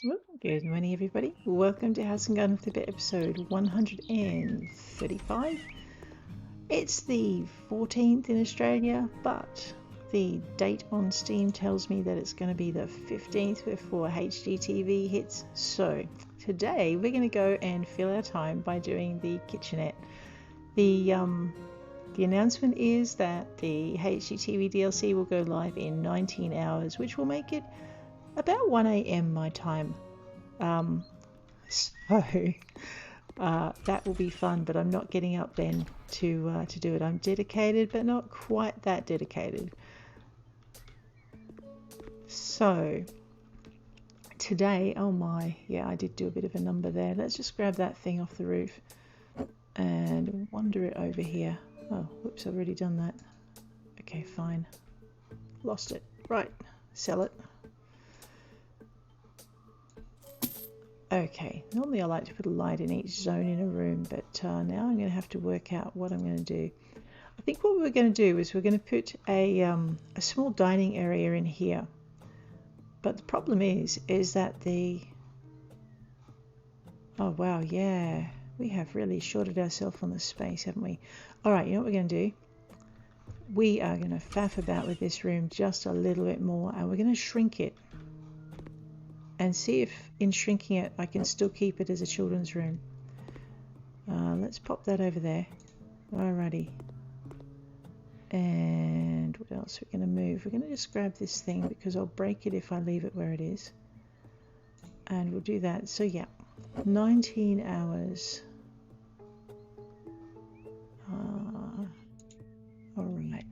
Well, good morning, everybody. Welcome to House and Garden with a Bit episode 135. It's the 14th in Australia, but the date on Steam tells me that it's going to be the 15th before HGTV hits. So today we're going to go and fill our time by doing the kitchenette. The announcement is that the HGTV DLC will go live in 19 hours, which will make it about 1 a.m. my time. That will be fun, but I'm not getting up then to do it. I'm dedicated, but not quite that dedicated. So today, oh my, yeah, I did do a bit of a number there. Let's just grab that thing off the roof and wander it over here. Oh, whoops, I've already done that. Okay, fine. Lost it. Right, sell it. Okay, normally I like to put a light in each zone in a room, but now I'm going to have to work out what I'm going to do. I think what we're going to do is we're going to put a small dining area in here. But the problem is that oh wow, yeah, we have really shorted ourselves on the space, haven't we? All right, you know what we're going to do? We are going to faff about with this room just a little bit more, and we're going to shrink it. And see if in shrinking it I can still keep it as a children's room. Let's pop that over there. Alrighty. And what else we're going to move? We're going to just grab this thing because I'll break it if I leave it where it is. And we'll do that. So yeah, 19 hours. Alright.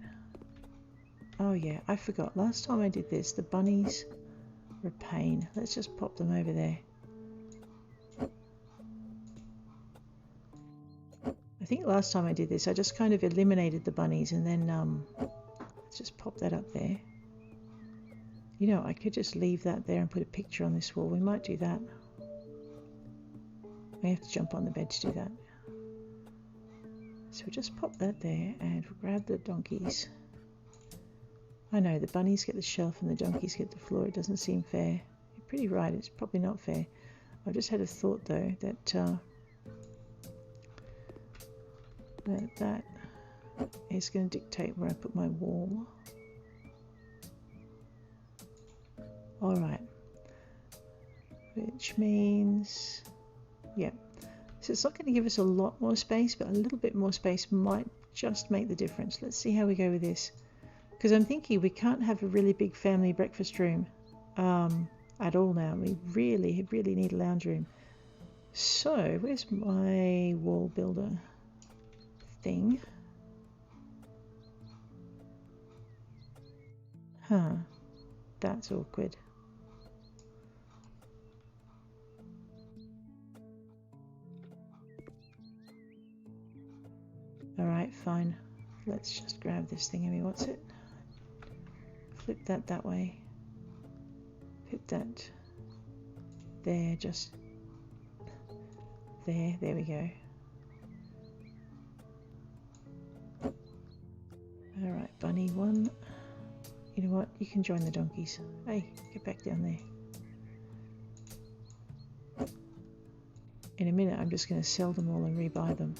Oh yeah, I forgot. Last time I did this, the bunnies were a pain. Let's just pop them over there. I think last time I did this, I just kind of eliminated the bunnies and then let's just pop that up there. You know, I could just leave that there and put a picture on this wall. We might do that. We have to jump on the bed to do that. So we'll just pop that there and we'll grab the donkeys. I know, the bunnies get the shelf and the donkeys get the floor. It doesn't seem fair. You're pretty right, it's probably not fair. I've just had a thought though that that is going to dictate where I put my wall. Alright. Which means, yeah. So it's not going to give us a lot more space, but a little bit more space might just make the difference. Let's see how we go with this. Because I'm thinking we can't have a really big family breakfast room at all now. We really, really need a lounge room. So, where's my wall builder thing? Huh, that's awkward. Alright, fine. Let's just grab this thing. I mean, what's it? Flip that way. Put that there, just there. There we go. Alright, bunny one. You know what? You can join the donkeys. Hey, get back down there. In a minute, I'm just going to sell them all and rebuy them.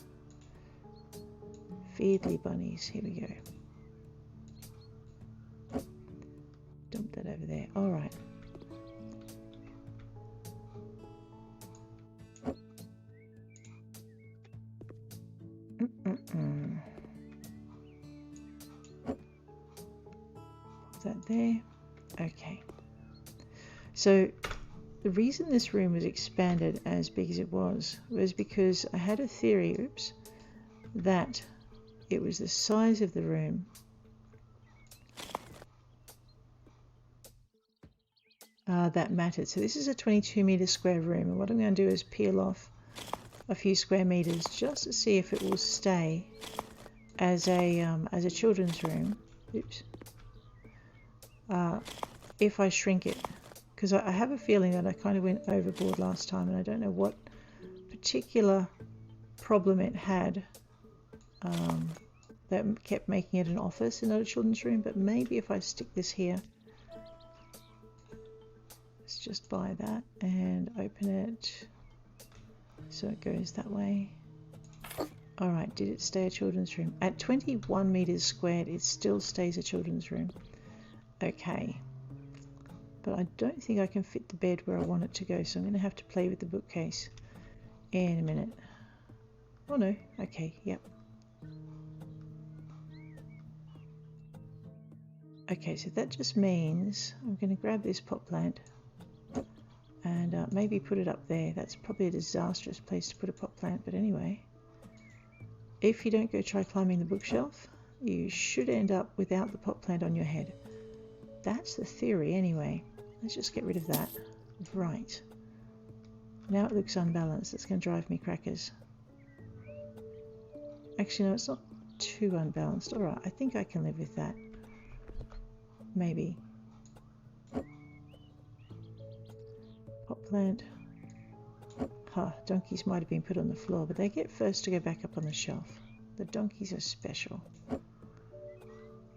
Feedly bunnies. Here we go. Dump that over there. All right. Put that there. Okay. So the reason this room was expanded as big as it was because I had a theory, oops, that it was the size of the room that mattered. So this is a 22-meter square room, and what I'm going to do is peel off a few square meters just to see if it will stay as a children's room. Oops. If I shrink it, because I have a feeling that I kind of went overboard last time, and I don't know what particular problem it had that kept making it an office and not a children's room. But maybe if I stick this here, let's just buy that and open it so it goes that way. Alright, did it stay a children's room? At 21 meters squared, it still stays a children's room. Okay. But I don't think I can fit the bed where I want it to go, so I'm going to have to play with the bookcase in a minute. Oh no, okay, yep. Okay, so that just means I'm going to grab this pot plant and maybe put it up there. That's probably a disastrous place to put a pot plant, but anyway. If you don't go try climbing the bookshelf, you should end up without the pot plant on your head. That's the theory anyway. Let's just get rid of that. Right. Now it looks unbalanced. That's going to drive me crackers. Actually, no, it's not too unbalanced. Alright, I think I can live with that. Maybe. Pot plant. Donkeys might have been put on the floor, but they get first to go back up on the shelf. The donkeys are special.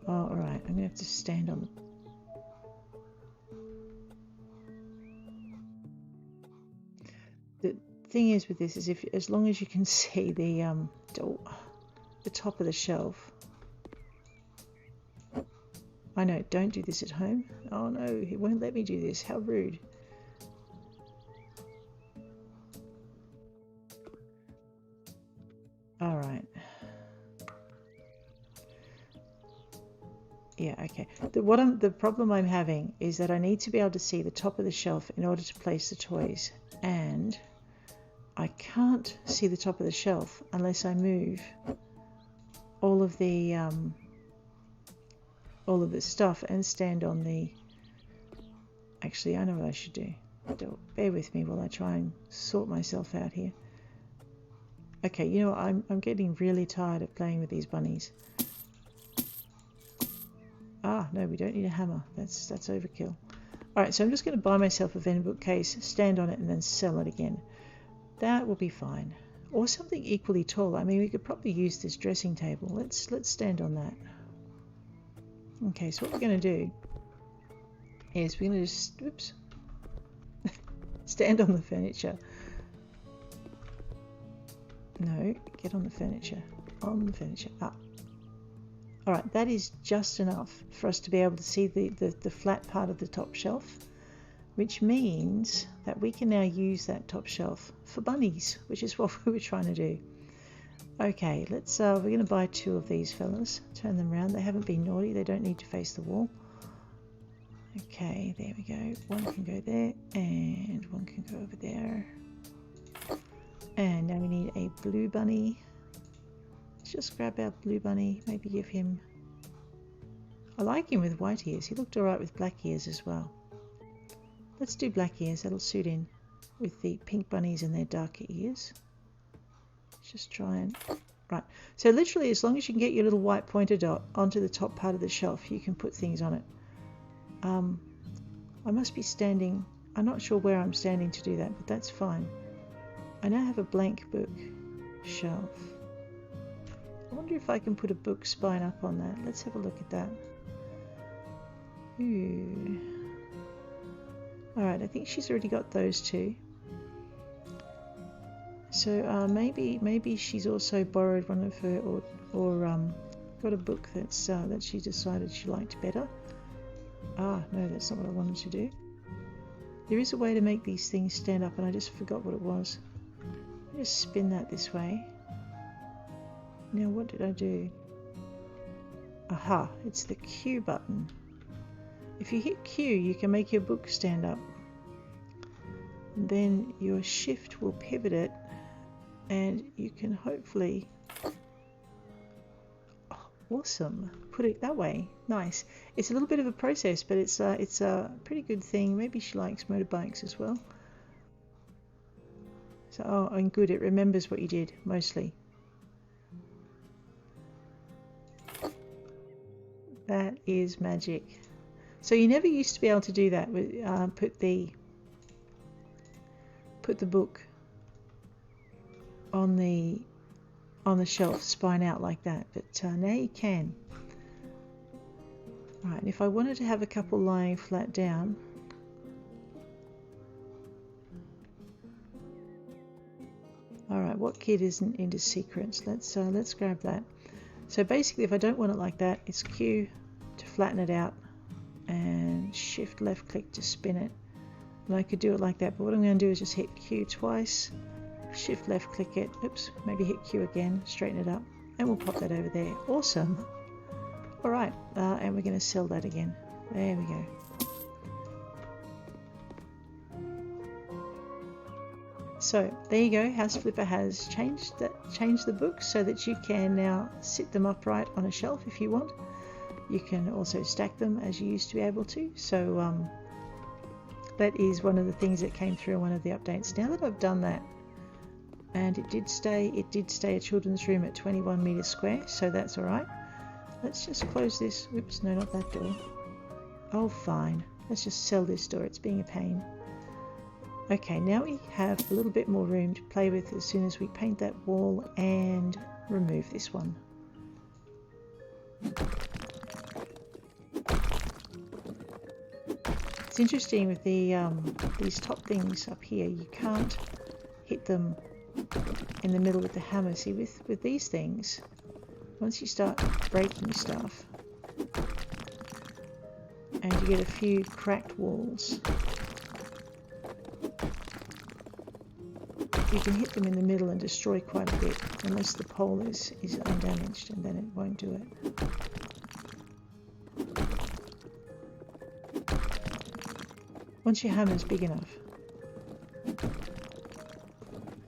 Oh, alright, I'm going to have to stand on the thing is with this is as long as you can see the top of the shelf. I know, don't do this at home. Oh no, it won't let me do this. How rude. Alright. Yeah, okay. The problem I'm having is that I need to be able to see the top of the shelf in order to place the toys. And I can't see the top of the shelf unless I move all of the stuff and stand on the... Actually, I know what I should do. Bear with me while I try and sort myself out here. Okay, you know what? I'm getting really tired of playing with these bunnies. Ah, no, we don't need a hammer. That's overkill. Alright, so I'm just going to buy myself a Venn bookcase, stand on it, and then sell it again. That will be fine. Or something equally tall. I mean, we could probably use this dressing table. Let's stand on that. Okay, so what we're going to do is we're going to just... Oops. Stand on the furniture. No, get on the furniture. On the furniture. Up. Alright, that is just enough for us to be able to see the flat part of the top shelf, which means that we can now use that top shelf for bunnies, which is what we were trying to do. Okay, we're going to buy 2 of these fellas. Turn them around. They haven't been naughty. They don't need to face the wall. Okay, there we go. One can go there, and one can go over there. And now we need a blue bunny. Let's just grab our blue bunny. Maybe give him... I like him with white ears. He looked alright with black ears as well. Let's do black ears. That'll suit in with the pink bunnies and their darker ears. Let's just try and... Right. So literally, as long as you can get your little white pointer dot onto the top part of the shelf, you can put things on it. I must be standing... I'm not sure where I'm standing to do that, but that's fine. I now have a blank book shelf. I wonder if I can put a book spine up on that. Let's have a look at that. Ooh. Alright, I think she's already got those 2. So maybe she's also borrowed one of her or got a book that's that she decided she liked better. Ah, no, that's not what I wanted to do. There is a way to make these things stand up and I just forgot what it was. Just spin that this way. Now what did I do? Aha, it's the Q button. If you hit Q, you can make your book stand up. And then your shift will pivot it and you can hopefully... Oh, awesome. Put it that way. Nice. It's a little bit of a process, but it's a pretty good thing. Maybe she likes motorbikes as well. So, oh, and good, it remembers what you did, mostly. That is magic. So you never used to be able to do that with put the book on the shelf, spine out like that, but now you can. Right, and if I wanted to have a couple lying flat down, All right, what kid isn't into secrets? Let's grab that. So basically, if I don't want it like that, it's Q to flatten it out and shift left click to spin it. And I could do it like that, but what I'm going to do is just hit Q twice, shift left click it, oops, maybe hit Q again, straighten it up, and we'll pop that over there. Awesome. All right, and we're going to sell that again. There we go. So there you go. House Flipper has changed the books so that you can now sit them upright on a shelf if you want. You can also stack them as you used to be able to. So that is one of the things that came through in one of the updates. Now that I've done that, and it did stay a children's room at 21 meters square, so that's all right. Let's just close this. Oops, no, not that door. Oh, fine. Let's just sell this door. It's being a pain. Okay, now we have a little bit more room to play with as soon as we paint that wall and remove this one. It's interesting with the these top things up here, you can't hit them in the middle with the hammer. See, with these things, once you start breaking stuff and you get a few cracked walls, you can hit them in the middle and destroy quite a bit, unless the pole is undamaged, and then it won't do it. Once your hammer's big enough.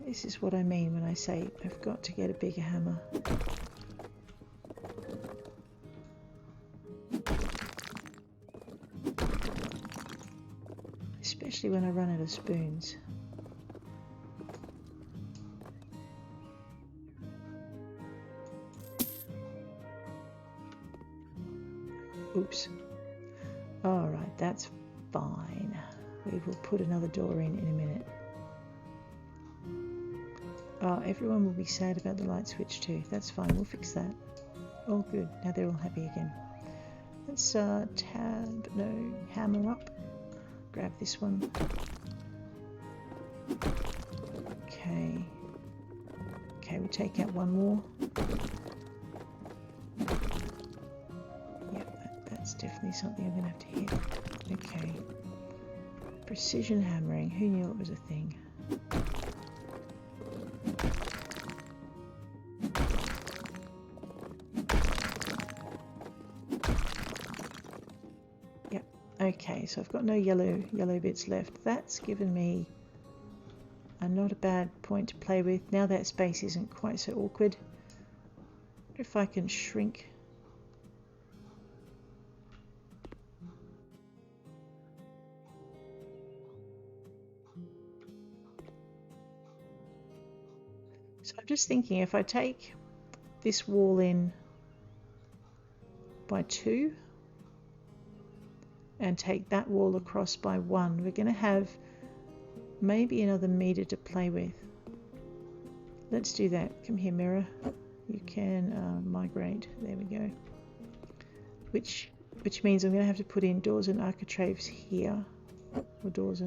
This is what I mean when I say I've got to get a bigger hammer. Especially when I run out of spoons. Oops. Alright, that's fine. We will put another door in a minute. Oh, everyone will be sad about the light switch too. That's fine, we'll fix that. Oh good, now they're all happy again. Let's hammer up. Grab this one. Okay. Okay, we'll take out one more. That's definitely something I'm going to have to hit. Okay. Precision hammering. Who knew it was a thing? Yep. Okay, so I've got no yellow bits left. That's given me not a bad point to play with. Now that space isn't quite so awkward. If I can shrink. So I'm just thinking, if I take this wall in by 2 and take that wall across by 1, we're going to have maybe another meter to play with. Let's do that. Come here, mirror. You can migrate. There we go. Which means I'm going to have to put in doors and architraves here, or doors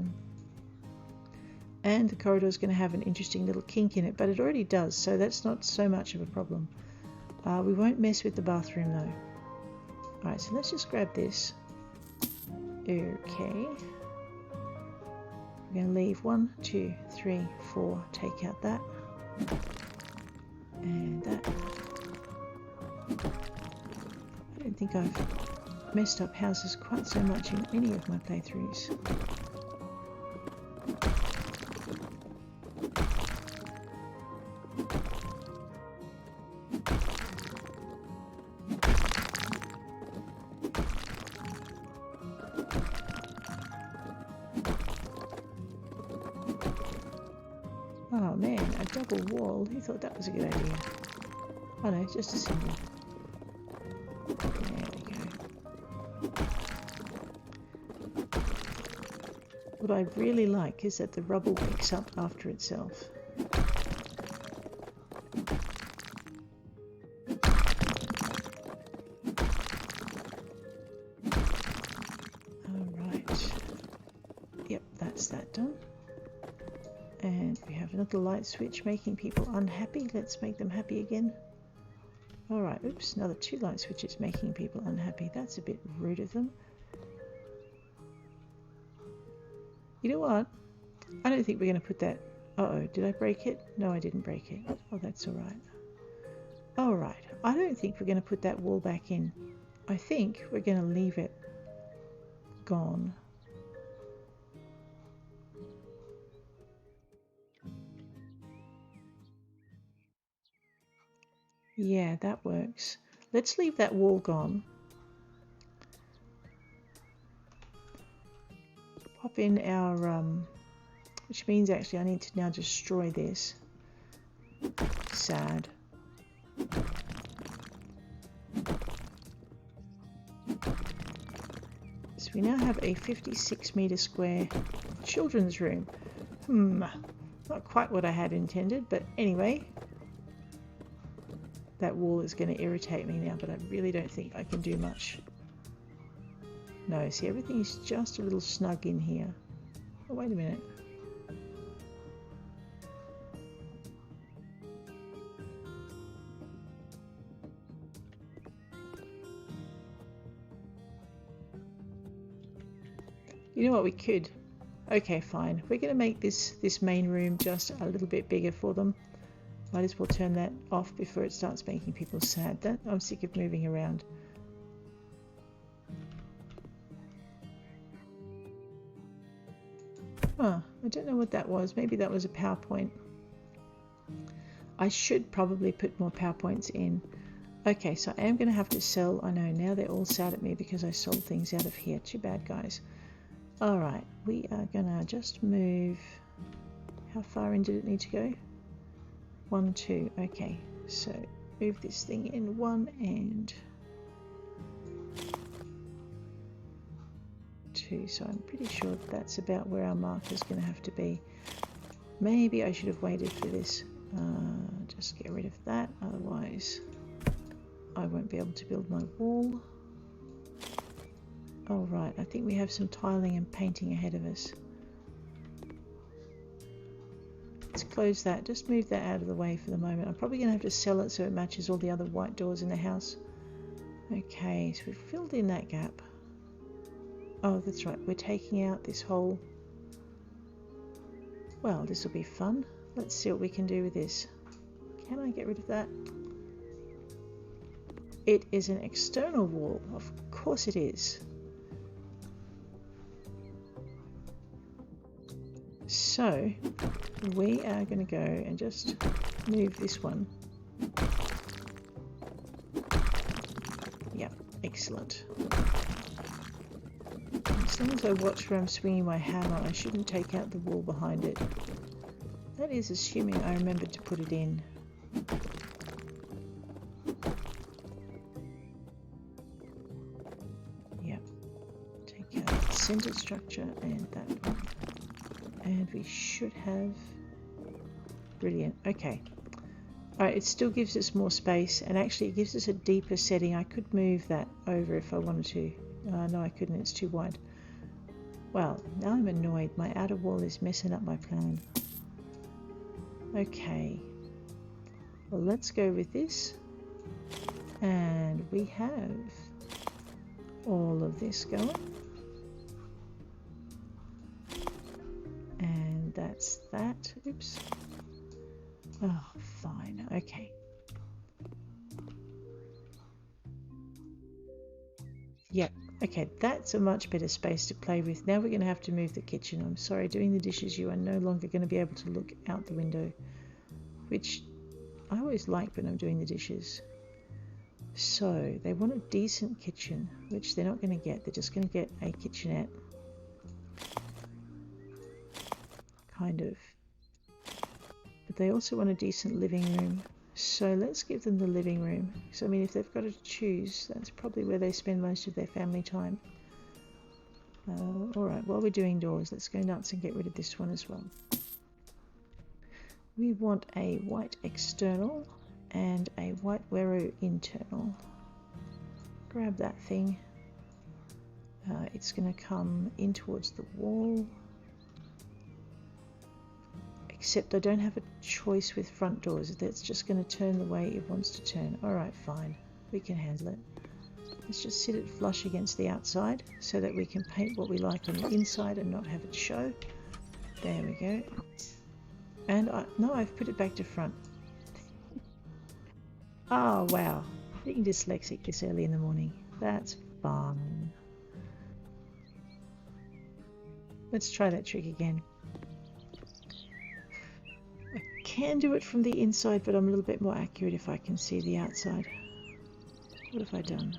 and the corridor is going to have an interesting little kink in it, but it already does, so that's not so much of a problem. We won't mess with the bathroom though. Alright, so let's just grab this. Okay. We're going to leave 1, 2, 3, 4, take out that. And that. I don't think I've messed up houses quite so much in any of my playthroughs. Oh man, a double wall. Who thought that was a good idea? Oh no, just a single. There we go. What I really like is that the rubble wakes up after itself. Alright. Yep, that's that done. And we have another light switch making people unhappy. Let's make them happy again. Alright, oops, another 2 light switches making people unhappy. That's a bit rude of them. You know what? I don't think we're going to put that... Uh-oh, did I break it? No, I didn't break it. Oh, that's alright. Alright, I don't think we're going to put that wall back in. I think we're going to leave it gone. Yeah, that works. Let's leave that wall gone. Pop in our, which means actually I need to now destroy this. Sad. So we now have a 56 meter square children's room. Not quite what I had intended, but anyway. That wall is going to irritate me now, but I really don't think I can do much. No, see, everything is just a little snug in here. Oh, wait a minute. You know what we could? Okay, fine. We're going to make this main room just a little bit bigger for them. Might as well turn that off before it starts making people sad. I'm sick of moving around. Huh, I don't know what that was. Maybe that was a PowerPoint. I should probably put more PowerPoints in. Okay, so I am going to have to sell. I know, now they're all sad at me because I sold things out of here. Too bad, guys. Alright, we are going to just move. How far in did it need to go? 1, 2. Okay, so move this thing in 1 and 2. So I'm pretty sure that's about where our marker is going to have to be. Maybe I should have waited for this. Just get rid of that, otherwise I won't be able to build my wall. All right, I think we have some tiling and painting ahead of us. Let's close that. Just move that out of the way for the moment. I'm probably going to have to sell it so it matches all the other white doors in the house. Okay, so we've filled in that gap. Oh, that's right. We're taking out this whole... Well, this will be fun. Let's see what we can do with this. Can I get rid of that? It is an external wall. Of course it is. So we are going to go and just move this one. Yep, excellent. As long as I watch where I'm swinging my hammer, I shouldn't take out the wall behind it. That is assuming I remembered to put it in. Yep. Take out the center structure and that one. And we should have... Brilliant. Okay. Alright, it still gives us more space, and actually it gives us a deeper setting. I could move that over if I wanted to. No, I couldn't. It's too wide. Well, now I'm annoyed. My outer wall is messing up my plan. Okay. Well, let's go with this. And we have all of this going. And that's that. Oops. Oh, fine. Okay. Yep. Okay, that's a much better space to play with. Now we're going to have to move the kitchen. I'm sorry, doing the dishes, you are no longer going to be able to look out the window, which I always like when I'm doing the dishes. So they want a decent kitchen, which they're not going to get. They're just going to get a kitchenette. Kind of. But they also want a decent living room. So let's give them the living room. So I mean, if they've got to choose, that's probably where they spend most of their family time. Alright, while we're doing doors, let's go nuts and get rid of this one as well. We want a white external and a white Wero internal. Grab that thing. It's going to come in towards the wall. except I don't have a choice with front doors. That's just going to turn the way it wants to turn. Alright, fine. We can handle it. Let's just sit it flush against the outside so that we can paint what we like on the inside and not have it show. There we go. And no, I've put it back to front. Oh wow, being dyslexic this early in the morning. That's fun. Let's try that trick again. I can do it from the inside, but I'm a little bit more accurate if I can see the outside. What have I done?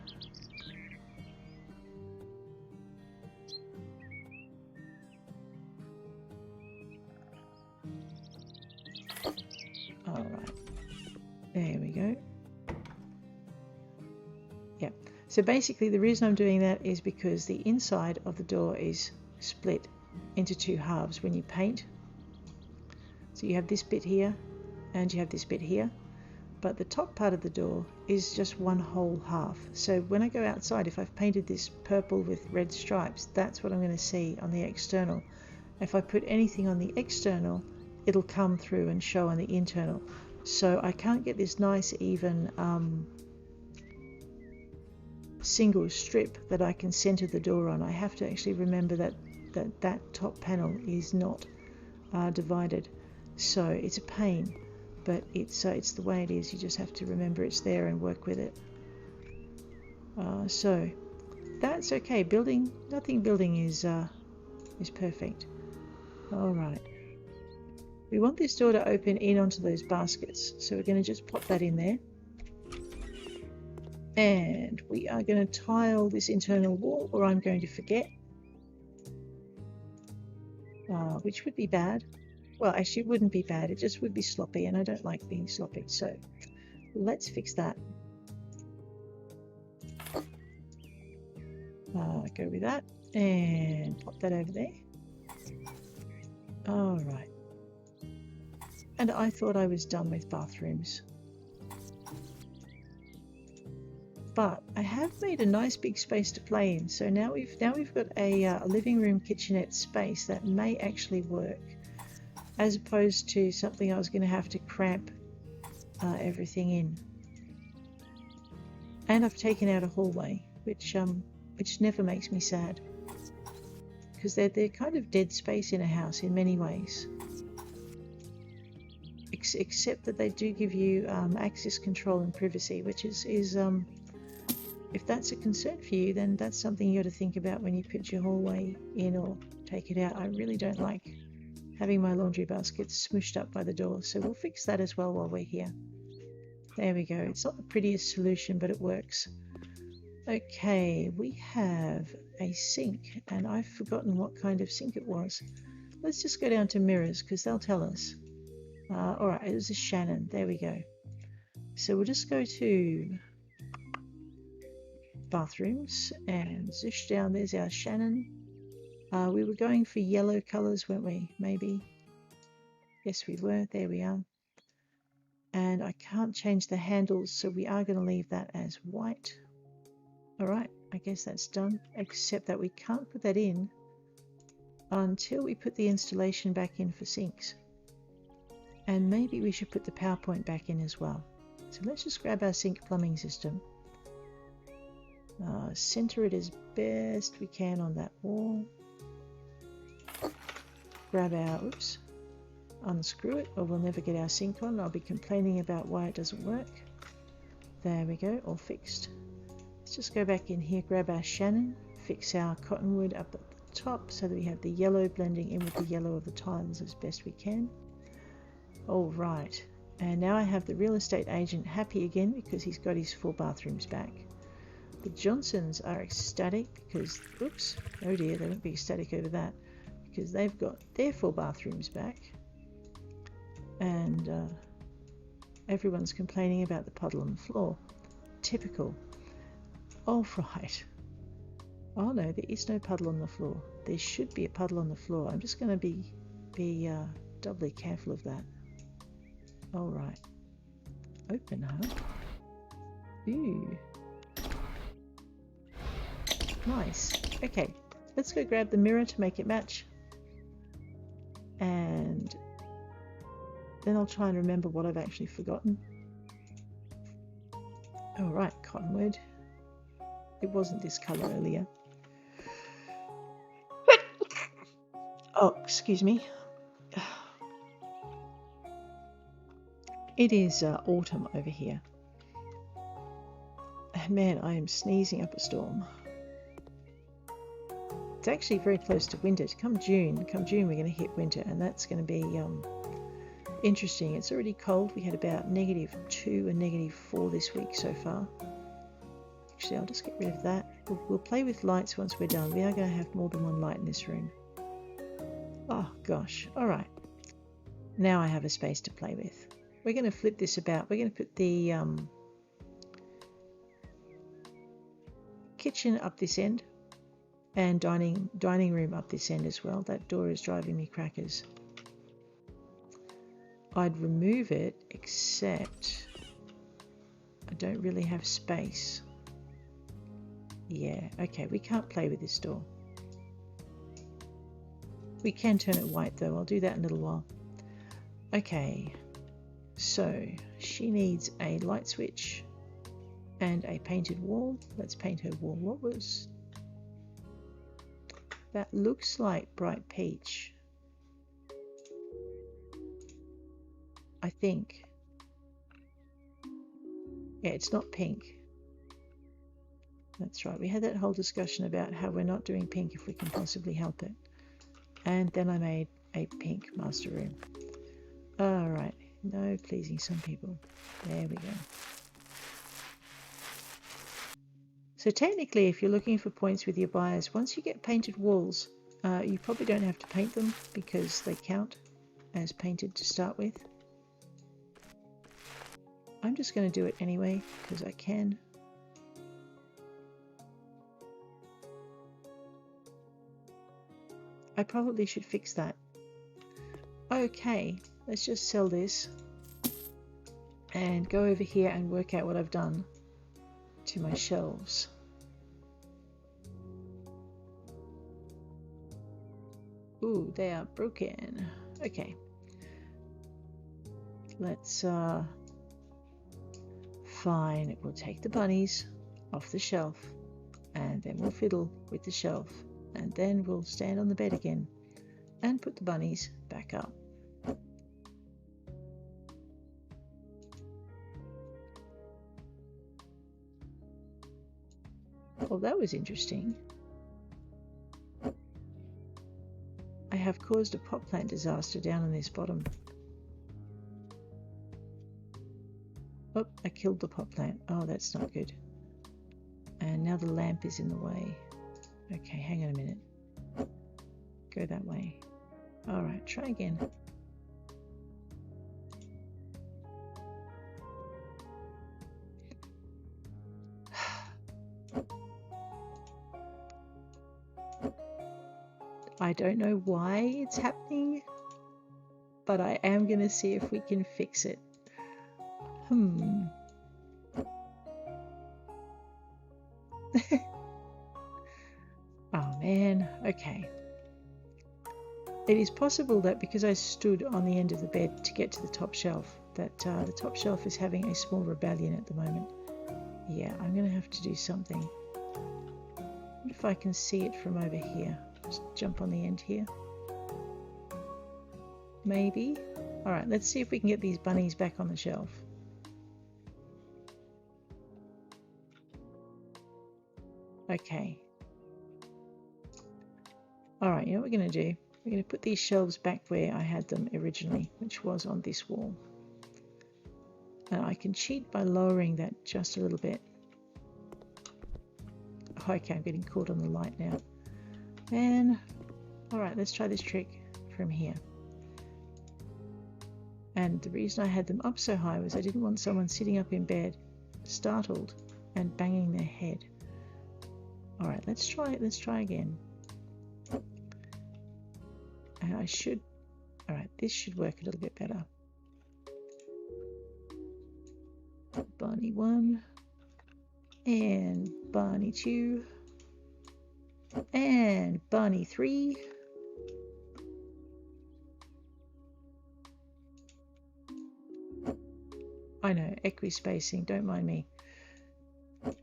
Alright, there we go. Yep, so basically the reason I'm doing that is because the inside of the door is split into two halves when you paint. So you have this bit here and you have this bit here, but the top part of the door is just one whole half. So when I go outside, if I've painted this purple with red stripes, that's what I'm going to see on the external. If I put anything on the external, it'll come through and show on the internal. So I can't get this nice even single strip that I can center the door on. I have to actually remember that top panel is not divided. So it's a pain, but it's the way it is. You just have to remember it's there and work with it. So that's okay. Nothing building is perfect. All right. We want this door to open in onto those baskets, so we're going to just pop that in there. And we are going to tile this internal wall, or I'm going to forget, which would be bad. Well, actually it wouldn't be bad, it just would be sloppy, and I don't like being sloppy, so let's fix that. Go with that and pop that over there. All right. And I thought I was done with bathrooms. But I have made a nice big space to play in. So now we've got a living room kitchenette space that may actually work, as opposed to something I was going to have to cramp everything in. And I've taken out a hallway, which never makes me sad, because they're kind of dead space in a house in many ways. Except that they do give you access control and privacy, which is if that's a concern for you, then that's something you got to think about when you put your hallway in or take it out. I really don't like having my laundry baskets smooshed up by the door, so we'll fix that as well while we're here. There we go. It's not the prettiest solution, but it works. Okay, we have a sink, and I've forgotten what kind of sink it was. Let's just go down to mirrors, because they'll tell us. Alright, it was a Shannon. There we go. So we'll just go to bathrooms and zish down. There's our Shannon. We were going for yellow colours, weren't we? Maybe. Yes, we were. There we are. And I can't change the handles, so we are going to leave that as white. Alright, I guess that's done. Except that we can't put that in until we put the installation back in for sinks. And maybe we should put the PowerPoint back in as well. So let's just grab our sink plumbing system. Center it as best we can on that wall. Grab our, oops, unscrew it or we'll never get our sink on. I'll be complaining about why it doesn't work. There we go, all fixed. Let's just go back in here, grab our Shannon, fix our cottonwood up at the top so that we have the yellow blending in with the yellow of the tiles as best we can. All right, and now I have the real estate agent happy again because he's got his 4 bathrooms back. The Johnsons are ecstatic because, oops, oh dear, they won't be ecstatic over that, because they've got their 4 bathrooms back. And everyone's complaining about the puddle on the floor. Typical. All right. Oh no, there is no puddle on the floor. There should be a puddle on the floor. I'm just going to be doubly careful of that. All right. Open, huh? Ooh. Nice. Okay, let's go grab the mirror to make it match. And then I'll try and remember what I've actually forgotten. All right, cottonwood. It wasn't this color earlier. Oh, excuse me. It is autumn over here. Man, I am sneezing up a storm. It's actually very close to winter. Come June we're going to hit winter, and that's going to be interesting. It's already cold. We had about -2 and -4 this week so far. Actually, I'll just get rid of that. We'll play with lights once we're done. We are going to have more than one light in this room. Oh gosh. All right. Now I have a space to play with. We're going to flip this about. We're going to put the kitchen up this end and dining room up this end as well. That door is driving me crackers. I'd remove it, except I don't really have space. Yeah, okay, we can't play with this door. We can turn it white though. I'll do that in a little while. Okay, so she needs a light switch and a painted wall. Let's paint her wall. What was that? Looks like bright peach, I think. Yeah, it's not pink. That's right. We had that whole discussion about how we're not doing pink if we can possibly help it. And then I made a pink master room. All right. No pleasing some people. There we go. So technically, if you're looking for points with your buyers, once you get painted walls, you probably don't have to paint them because they count as painted to start with. I'm just going to do it anyway because I can. I probably should fix that. Okay, let's just sell this and go over here and work out what I've done to my shelves. Ooh, they are broken. Okay. Let's fine, we'll take the bunnies off the shelf and then we'll fiddle with the shelf and then we'll stand on the bed again and put the bunnies back up. Well, that was interesting. I have caused a pot plant disaster down on this bottom. Oh, I killed the pot plant. Oh, that's not good. And now the lamp is in the way. Okay, hang on a minute. Go that way. All right, try again. I don't know why it's happening, but I am going to see if we can fix it. Oh man, okay. It is possible that because I stood on the end of the bed to get to the top shelf, that the top shelf is having a small rebellion at the moment. Yeah, I'm going to have to do something. What if I can see it from over here? Just jump on the end here. Maybe. Alright, let's see if we can get these bunnies back on the shelf. Okay. Alright, you know what we're going to do? We're going to put these shelves back where I had them originally, which was on this wall. And I can cheat by lowering that just a little bit. Oh, okay, I'm getting caught on the light now. And, alright, let's try this trick from here. And the reason I had them up so high was I didn't want someone sitting up in bed, startled, and banging their head. Alright, let's try it. Let's try again. And I should... Alright, this should work a little bit better. Barney 1. And Barney 2. And Barney 3. I know, equi-spacing, don't mind me.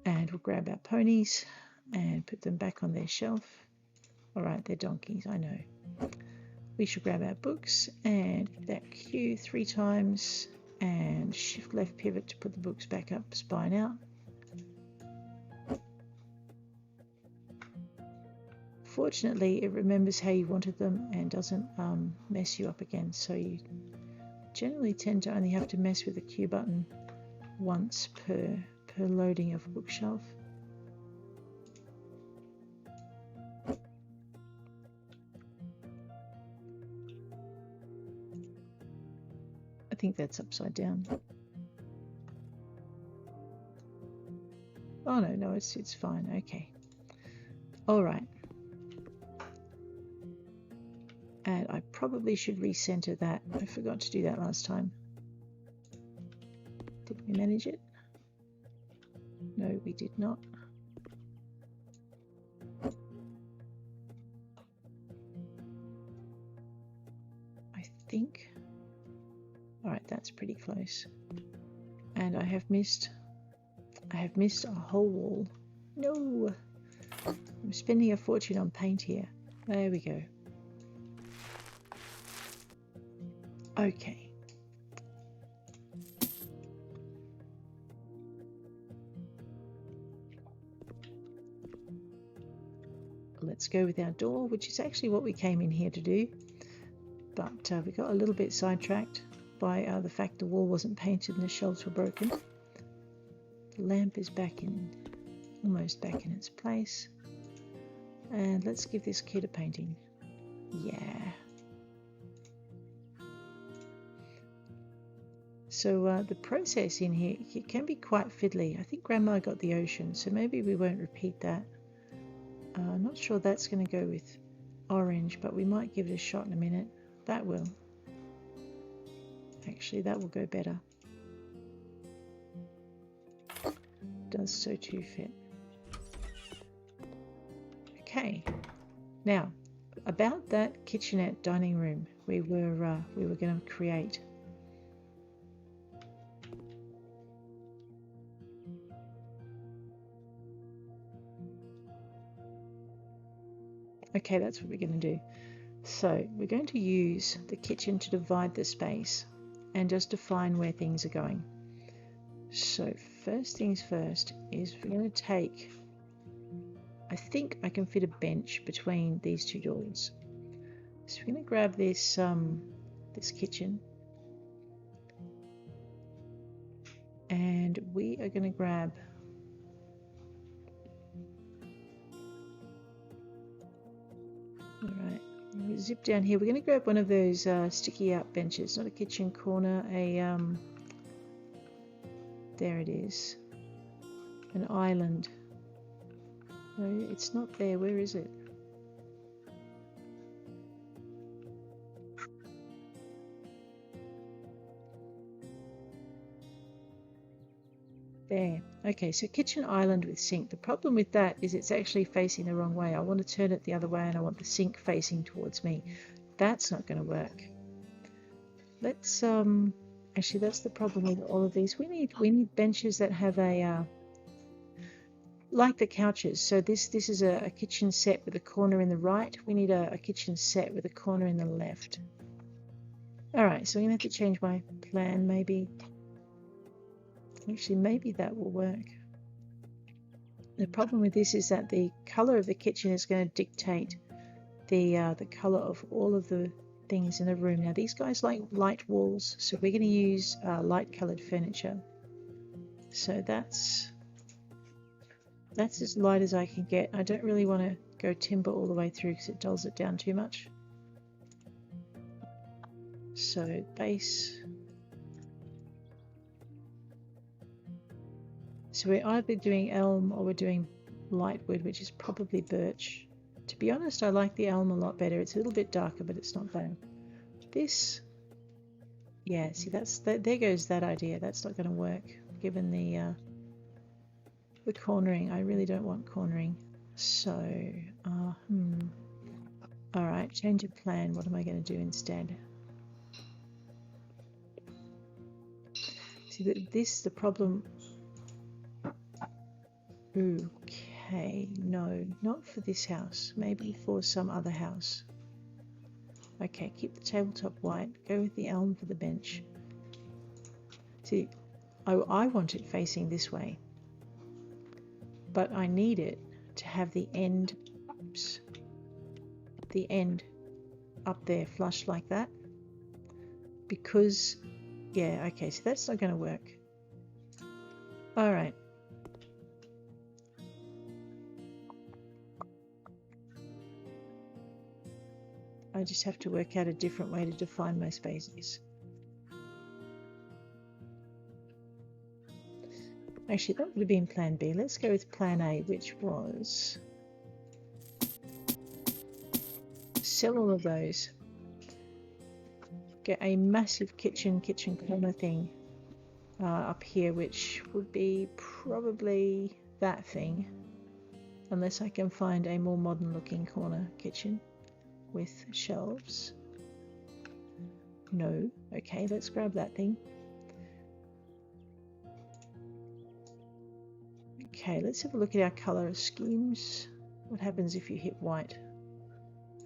And we'll grab our ponies and put them back on their shelf. Alright, they're donkeys, I know. We should grab our books and that Q 3 times and shift left pivot to put the books back up, spine out. Fortunately, it remembers how you wanted them and doesn't mess you up again. So you generally tend to only have to mess with the Q button once per loading of a bookshelf. I think that's upside down. Oh no, it's fine. Okay. All right. And I probably should recenter that. I forgot to do that last time. Did we manage it? No, we did not. I think. All right, that's pretty close. And I have missed a whole wall. No! I'm spending a fortune on paint here. There we go. Okay. Let's go with our door, which is actually what we came in here to do. But we got a little bit sidetracked by the fact the wall wasn't painted and the shelves were broken. The lamp is almost back in its place. And let's give this kid a painting. Yeah. So the process in here, it can be quite fiddly. I think Grandma got the ocean, so maybe we won't repeat that. I'm not sure that's going to go with orange, but we might give it a shot in a minute. That will. Actually, that will go better. Does so too fit. Okay. Now, about that kitchenette dining room we were going to create. Okay, that's what we're going to do. So we're going to use the kitchen to divide the space and just define where things are going. So first things first is we're going to take, I think I can fit a bench between these two doors. So we're going to grab this this kitchen and we are going to grab zip down here. We're going to grab one of those sticky out benches, not a kitchen corner, there it is, an island. No, it's not there. Where is it? There. Okay, so kitchen island with sink. The problem with that is it's actually facing the wrong way. I want to turn it the other way and I want the sink facing towards me. That's not going to work. Let's actually that's the problem with all of these. We need benches that have a like the couches. So this is a kitchen set with a corner in the right. We need a kitchen set with a corner in the left. Alright, so I'm going to have to change my plan maybe. Actually, maybe that will work. The problem with this is that the color of the kitchen is going to dictate the color of all of the things in the room. Now, these guys like light walls, so we're going to use light colored furniture. So that's as light as I can get. I don't really want to go timber all the way through because it dulls it down too much. So base. So we're either doing elm or we're doing light wood, which is probably birch. To be honest, I like the elm a lot better. It's a little bit darker, but it's not bad. This, yeah, see there goes that idea. That's not going to work given the cornering. I really don't want cornering. So, all right, change of plan. What am I going to do instead? See, this the problem. Okay, no, not for this house. Maybe for some other house. Okay, keep the tabletop white. Go with the elm for the bench. See, I want it facing this way, but I need it to have the end, oops, the end up there flush like that, because, yeah, okay, so that's not going to work. All right. I just have to work out a different way to define my spaces. Actually, that would have been plan B. Let's go with plan A, which was sell all of those. Get a massive kitchen corner thing up here, which would be probably that thing, unless I can find a more modern looking corner kitchen with shelves. No. Okay, let's grab that thing. Okay, let's have a look at our color schemes. What happens if you hit white?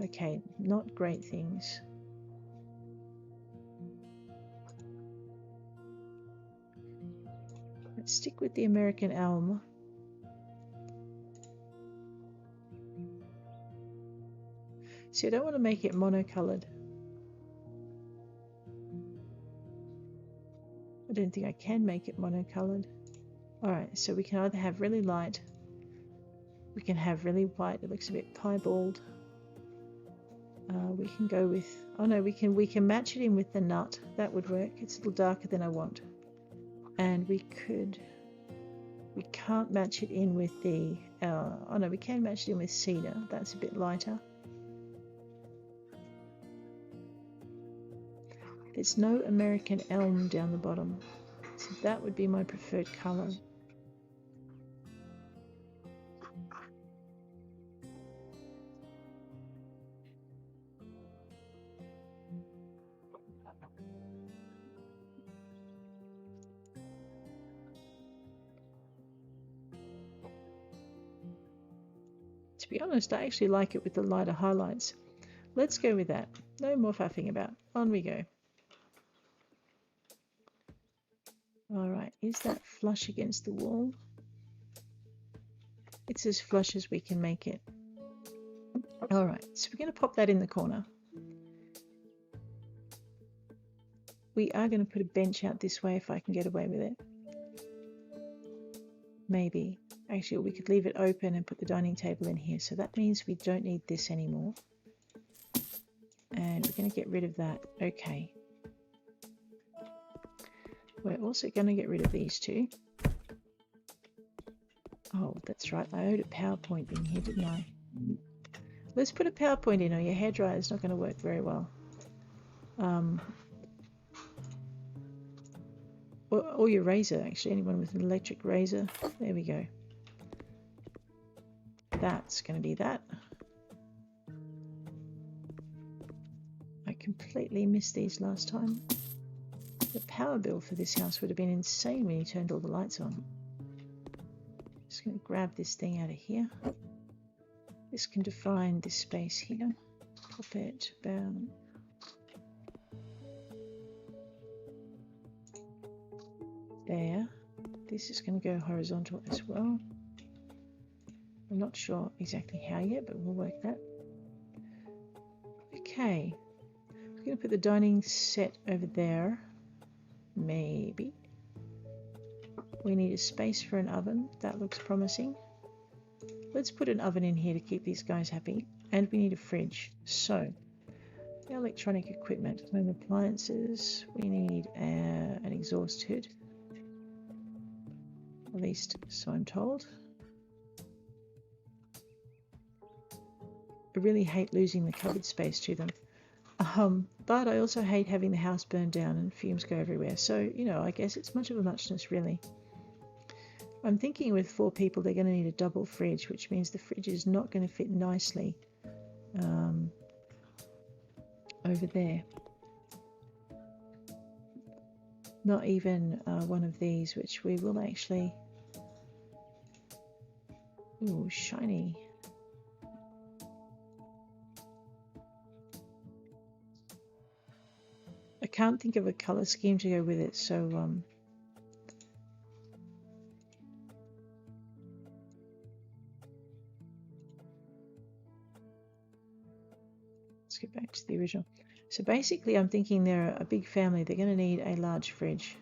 Okay, not great things. Let's stick with the American elm. See, I don't want to make it monocolored. I don't think I can make it monocolored. Alright, so we can either have really light, we can have really white, it looks a bit piebald. We can go with, oh no, we can match it in with the nut, that would work. It's a little darker than I want. And we can't match it in with the, oh no, we can match it in with cedar, that's a bit lighter. There's no American elm down the bottom, so that would be my preferred colour. To be honest, I actually like it with the lighter highlights. Let's go with that. No more faffing about. On we go. Alright, is that flush against the wall? It's as flush as we can make it. Alright, so we're going to pop that in the corner. We are going to put a bench out this way if I can get away with it. Maybe. Actually, we could leave it open and put the dining table in here. So that means we don't need this anymore. And we're going to get rid of that. Okay. We're also going to get rid of these two. Oh, that's right. I owed a PowerPoint in here, didn't I? Let's put a PowerPoint in, or your hairdryer is not going to work very well. Or your razor, actually. Anyone with an electric razor. There we go. That's going to be that. I completely missed these last time. The power bill for this house would have been insane when you turned all the lights on. Just going to grab this thing out of here. This can define this space here. Pop it down. There. This is going to go horizontal as well. I'm not sure exactly how yet, but we'll work that. Okay. We're going to put the dining set over there. Maybe. We need a space for an oven. That looks promising. Let's put an oven in here to keep these guys happy. And we need a fridge. So, electronic equipment, home appliances. We need an exhaust hood. At least, so I'm told. I really hate losing the cupboard space to them. But I also hate having the house burn down and fumes go everywhere. So, you know, I guess it's much of a muchness, really. I'm thinking with 4 people, they're going to need a double fridge, which means the fridge is not going to fit nicely over there. Not even one of these, which we will actually... Ooh, shiny. I can't think of a color scheme to go with it, so let's get back to the original. So basically I'm thinking they're a big family. They're going to need a large fridge.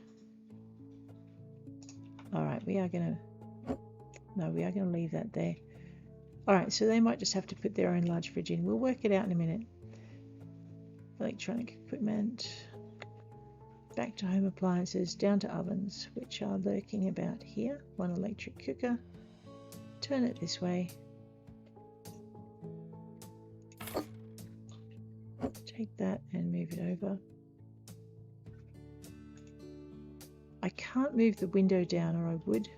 Alright, we are going to leave that there. Alright, so they might just have to put their own large fridge in. We'll work it out in a minute. Electronic equipment. Back to home appliances, down to ovens, which are lurking about here. One electric cooker. Turn it this way. Take that and move it over. I can't move the window down, or I would.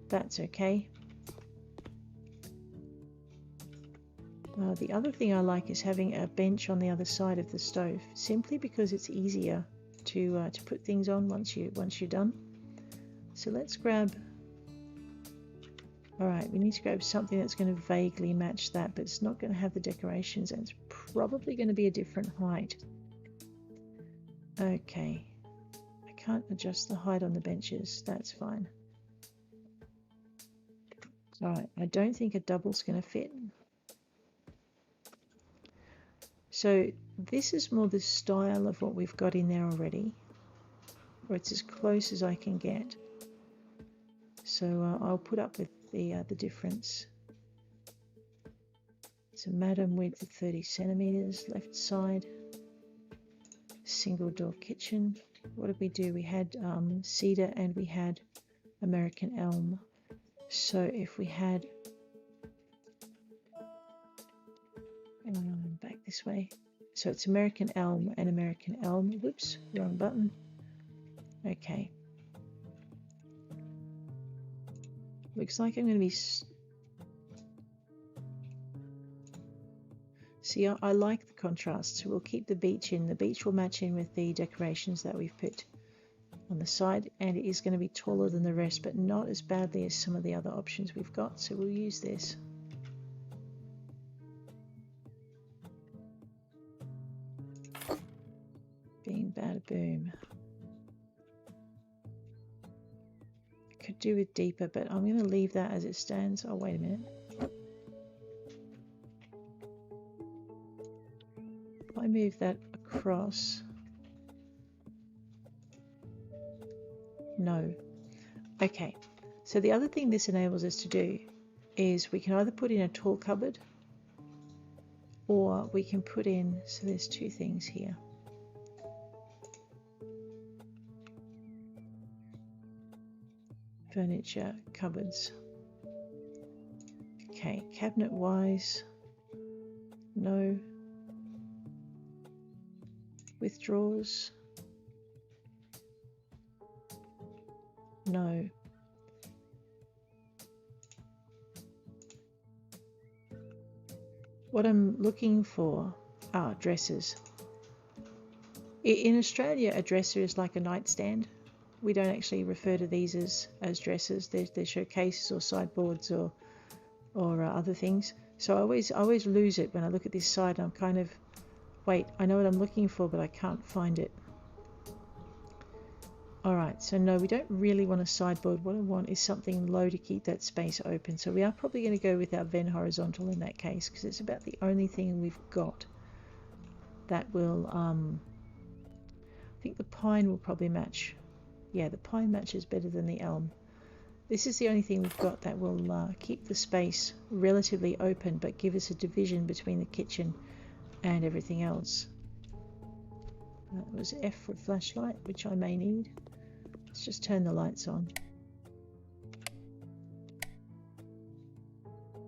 That's okay. The other thing I like is having a bench on the other side of the stove, simply because it's easier to put things on once you're done. So let's grab. All right, we need to grab something that's going to vaguely match that, but it's not going to have the decorations, and it's probably going to be a different height. Okay, I can't adjust the height on the benches. That's fine. All right, I don't think a double's going to fit. So this is more the style of what we've got in there already, or it's as close as I can get. So I'll put up with the difference. It's a madam width of 30 centimeters, left side. Single door kitchen. What did we do? We had cedar and we had American elm. So if we had back this way, so it's American elm and American elm. Whoops, wrong button. Okay, looks like I'm going to be... See, I like the contrast, so we'll keep the beech in. The beech will match in with the decorations that we've put on the side, and it is going to be taller than the rest, but not as badly as some of the other options we've got, so we'll use this. Beam, bada boom. I could do with deeper, but I'm going to leave that as it stands. Oh, wait a minute. If I move that across... No. Okay, so the other thing this enables us to do is we can either put in a tall cupboard, or we can put in... So there's two things here. Furniture, cupboards. Okay, cabinet wise, no. With drawers, no. What I'm looking for are dressers. In Australia, a dresser is like a nightstand. We don't actually refer to these as dressers. They're showcases or sideboards or other things. So I always lose it when I look at this side. I'm kind of, wait, I know what I'm looking for, but I can't find it. All right, so no, we don't really want a sideboard. What I want is something low to keep that space open. So we are probably going to go with our Venn horizontal in that case, because it's about the only thing we've got that will, I think the pine will probably match. Yeah, the pine matches better than the elm. This is the only thing we've got that will keep the space relatively open, but give us a division between the kitchen and everything else. That was F for flashlight, which I may need. Let's just turn the lights on.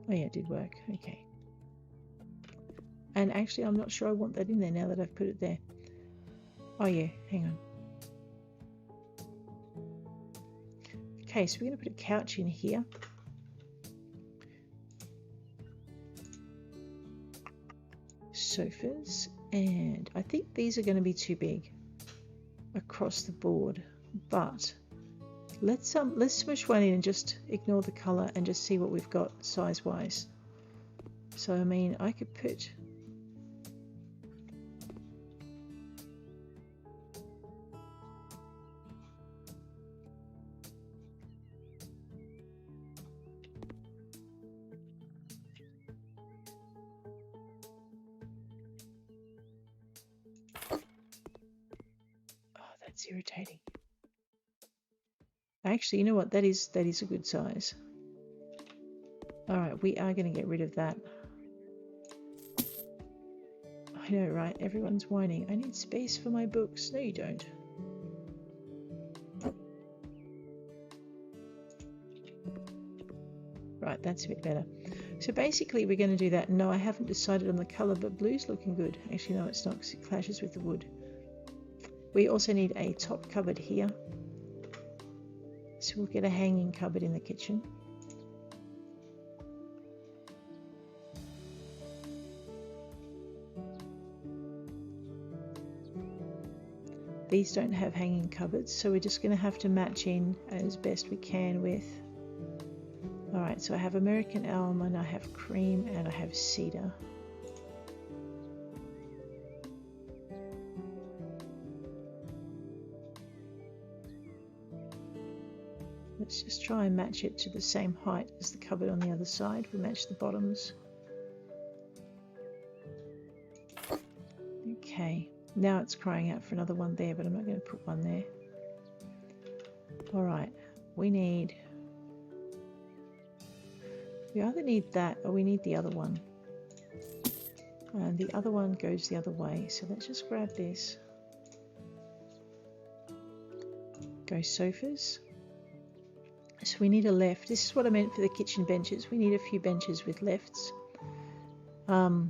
Oh yeah, it did work. Okay. And actually, I'm not sure I want that in there now that I've put it there. Oh yeah, hang on. Okay, so we're going to put a couch in here. Sofas, and I think these are going to be too big. across the board, but let's smush one in and just ignore the color and just see what we've got size wise. So I mean, I could put that's irritating. Actually, you know what? That is a good size. All right, we are going to get rid of that. I know, right? Everyone's whining. I need space for my books. No, you don't. Right, that's a bit better. So basically, we're going to do that. No, I haven't decided on the color, but blue's looking good. Actually, no, it's not because it clashes with the wood. We also need a top cupboard here. So we'll get a hanging cupboard in the kitchen. These don't have hanging cupboards, so we're just going to have to match in as best we can with. Alright, so I have American elm and I have cream and I have cedar. Let's just try and match it to the same height as the cupboard on the other side. We match the bottoms. Okay, now it's crying out for another one there, but I'm not going to put one there. Alright, we either need that or we need the other one. And the other one goes the other way, so let's just grab this. Go sofas. So we need a left. This is what I meant for the kitchen benches. We need a few benches with lefts. You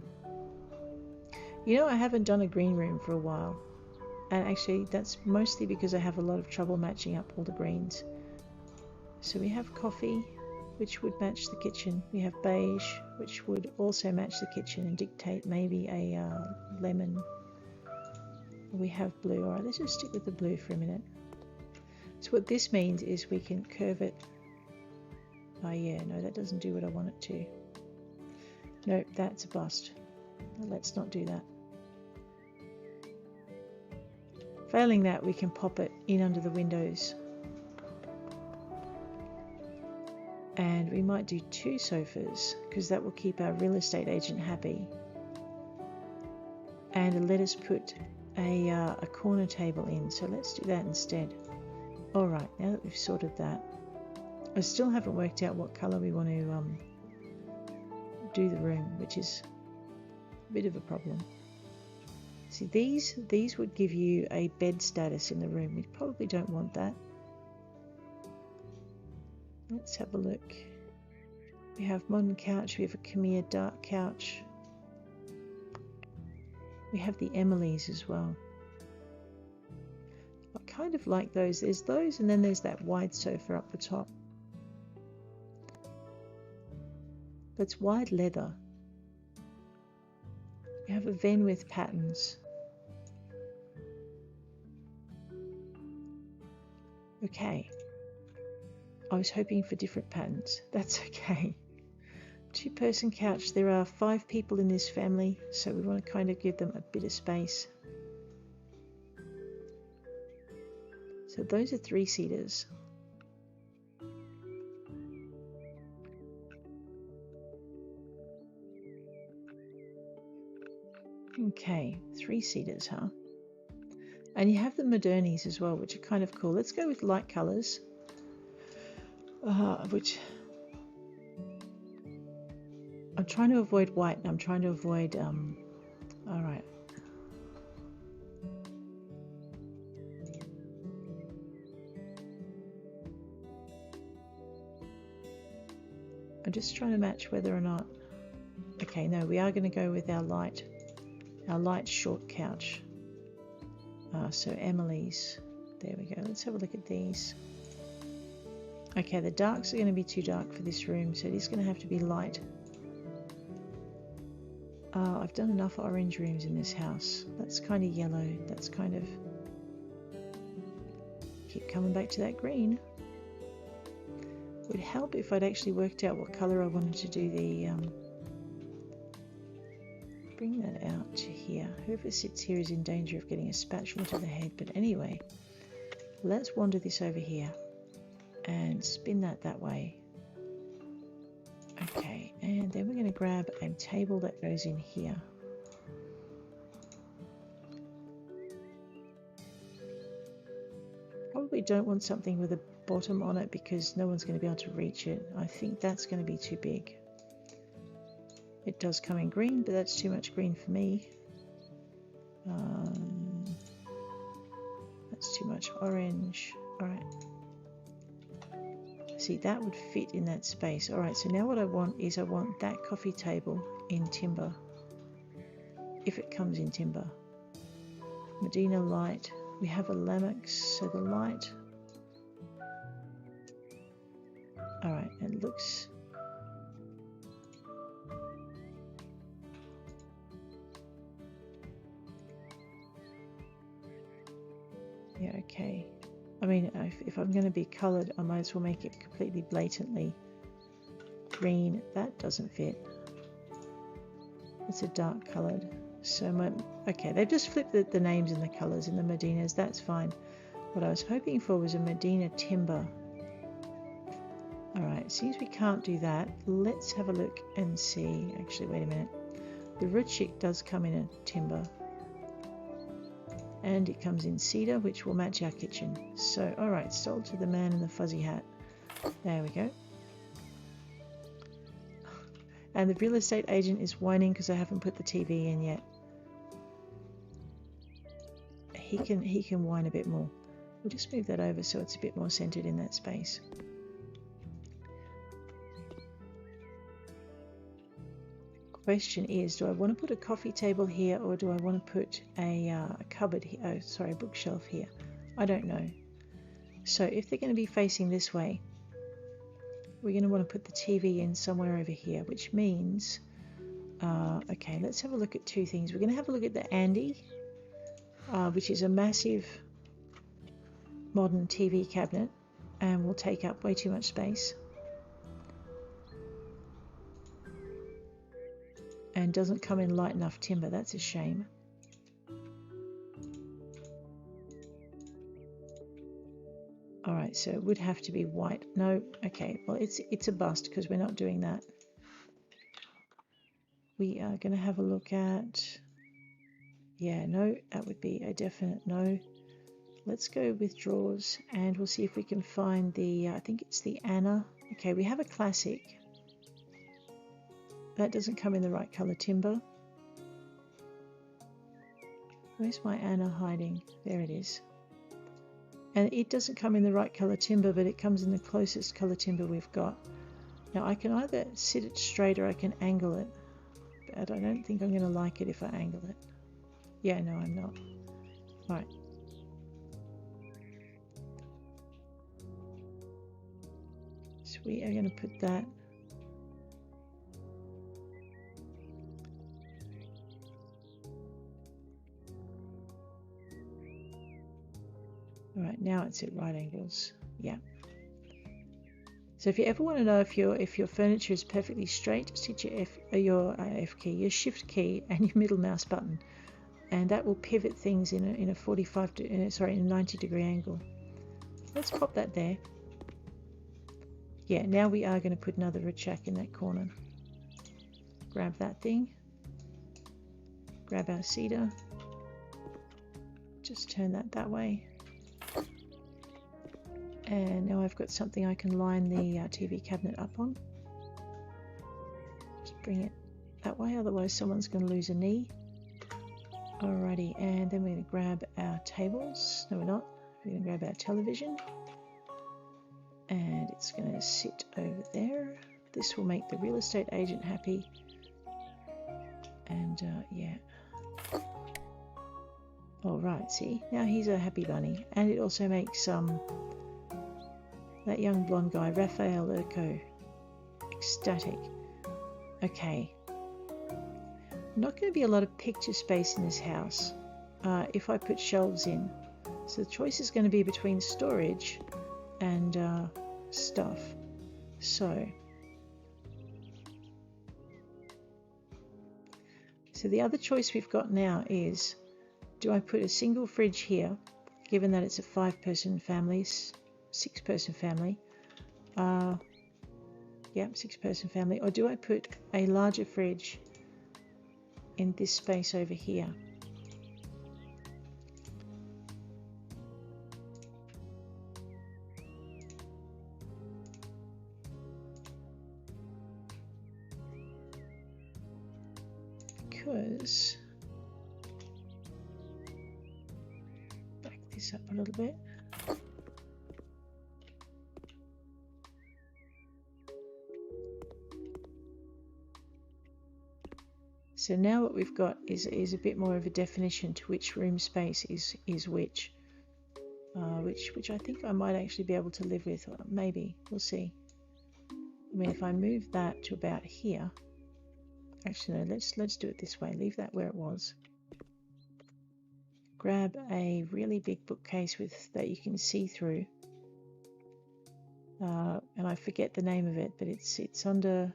know, I haven't done a green room for a while. And actually, that's mostly because I have a lot of trouble matching up all the greens. So we have coffee, which would match the kitchen. We have beige, which would also match the kitchen and dictate maybe a lemon. We have blue. All right, let's just stick with the blue for a minute. So what this means is we can curve it. Oh yeah, no, that doesn't do what I want it to. Nope, that's a bust. Let's not do that. Failing that, we can pop it in under the windows. And we might do 2 sofas because that will keep our real estate agent happy. And let us put a corner table in. So let's do that instead. Alright, now that we've sorted that, I still haven't worked out what colour we want to do the room, which is a bit of a problem. See, these would give you a bed status in the room. We probably don't want that. Let's have a look. We have modern couch, we have a Khmer dark couch. We have the Emily's as well. I kind of like those. There's those and then there's that wide sofa up the top. That's wide leather. We have a Ven with patterns. Okay. I was hoping for different patterns. That's okay. 2-person couch. There are 5 people in this family, so we want to kind of give them a bit of space. So those are 3-seaters. Okay, 3-seaters, huh? And you have the Modernies as well, which are kind of cool. Let's go with light colours. Which I'm trying to avoid white, and I'm trying to avoid all right, I'm just trying to match whether or not. Okay, no, we are going to go with our light short couch. So Emily's, there we go. Let's have a look at these. Okay, the darks are going to be too dark for this room, so it is going to have to be light. I've done enough orange rooms in this house. That's kind of yellow. That's kind of... keep coming back to that green. It would help if I'd actually worked out what colour I wanted to do the bring that out to here. Whoever sits here is in danger of getting a spatula to the head, but anyway, let's wander this over here and spin that way. Okay, and then we're going to grab a table that goes in here. Probably don't want something with a bottom on it because no one's going to be able to reach it. I think that's going to be too big. It does come in green, but that's too much green for me. That's too much orange. Alright. See, that would fit in that space. Alright, so now what I want is I want that coffee table in timber. If it comes in timber. Medina light. We have a Lamex, so the light. Alright, it looks... Yeah, okay. I mean, if I'm going to be coloured, I might as well make it completely blatantly green. That doesn't fit. It's a dark coloured. So okay, they've just flipped the names and the colours in the Medinas. That's fine. What I was hoping for was a Medina timber. Alright, since we can't do that, let's have a look and see. Actually, wait a minute. The Rutschik does come in a timber. And it comes in cedar, which will match our kitchen. So, alright, sold to the man in the fuzzy hat. There we go. And the real estate agent is whining because I haven't put the TV in yet. He can whine a bit more. We'll just move that over so it's a bit more centered in that space. Question is, do I want to put a coffee table here or do I want to put a cupboard here? Oh, sorry, a bookshelf here. I don't know. So if they're going to be facing this way, we're going to want to put the TV in somewhere over here, which means, okay, let's have a look at two things. We're going to have a look at the Andy, which is a massive modern TV cabinet and will take up way too much space. And doesn't come in light enough timber. That's a shame. Alright, so it would have to be white. No, okay, well it's a bust because we're not doing that. We are going to have a look at... Yeah, no, that would be a definite no. Let's go with drawers and we'll see if we can find the, I think it's the Anna. Okay, we have a classic. That doesn't come in the right colour timber. Where's my Anna hiding? There it is. And it doesn't come in the right colour timber, but it comes in the closest colour timber we've got. Now I can either sit it straight or I can angle it. But I don't think I'm going to like it if I angle it. Yeah, no, I'm not. Right. So we are going to put that. Alright, now it's at right angles. Yeah. So if you ever want to know if your furniture is perfectly straight, just hit your F key, your shift key, and your middle mouse button, and that will pivot things in a 90 degree angle. Let's pop that there. Yeah, now we are going to put another Rutschik in that corner. Grab that thing. Grab our cedar. Just turn that way. And now I've got something I can line the TV cabinet up on. Just bring it that way, otherwise someone's going to lose a knee. Alrighty, and then we're going to grab our tables. No, we're not. We're going to grab our television. And it's going to sit over there. This will make the real estate agent happy. And yeah. Alright, see, now he's a happy bunny. And it also makes that young blonde guy, Raphael Urco, ecstatic. Okay. Not going to be a lot of picture space in this house if I put shelves in. So the choice is going to be between storage and stuff. So the other choice we've got now is, do I put a single fridge here, given that it's a 5-person family, 6-person family, yeah, 6-person family, or do I put a larger fridge in this space over here? Because back this up a little bit. So now what we've got is a bit more of a definition to which room space is which I think I might actually be able to live with. Maybe, we'll see. I mean, if I move that to about here. Actually, no, let's do it this way. Leave that where it was. Grab a really big bookcase that you can see through. And I forget the name of it, but it's under,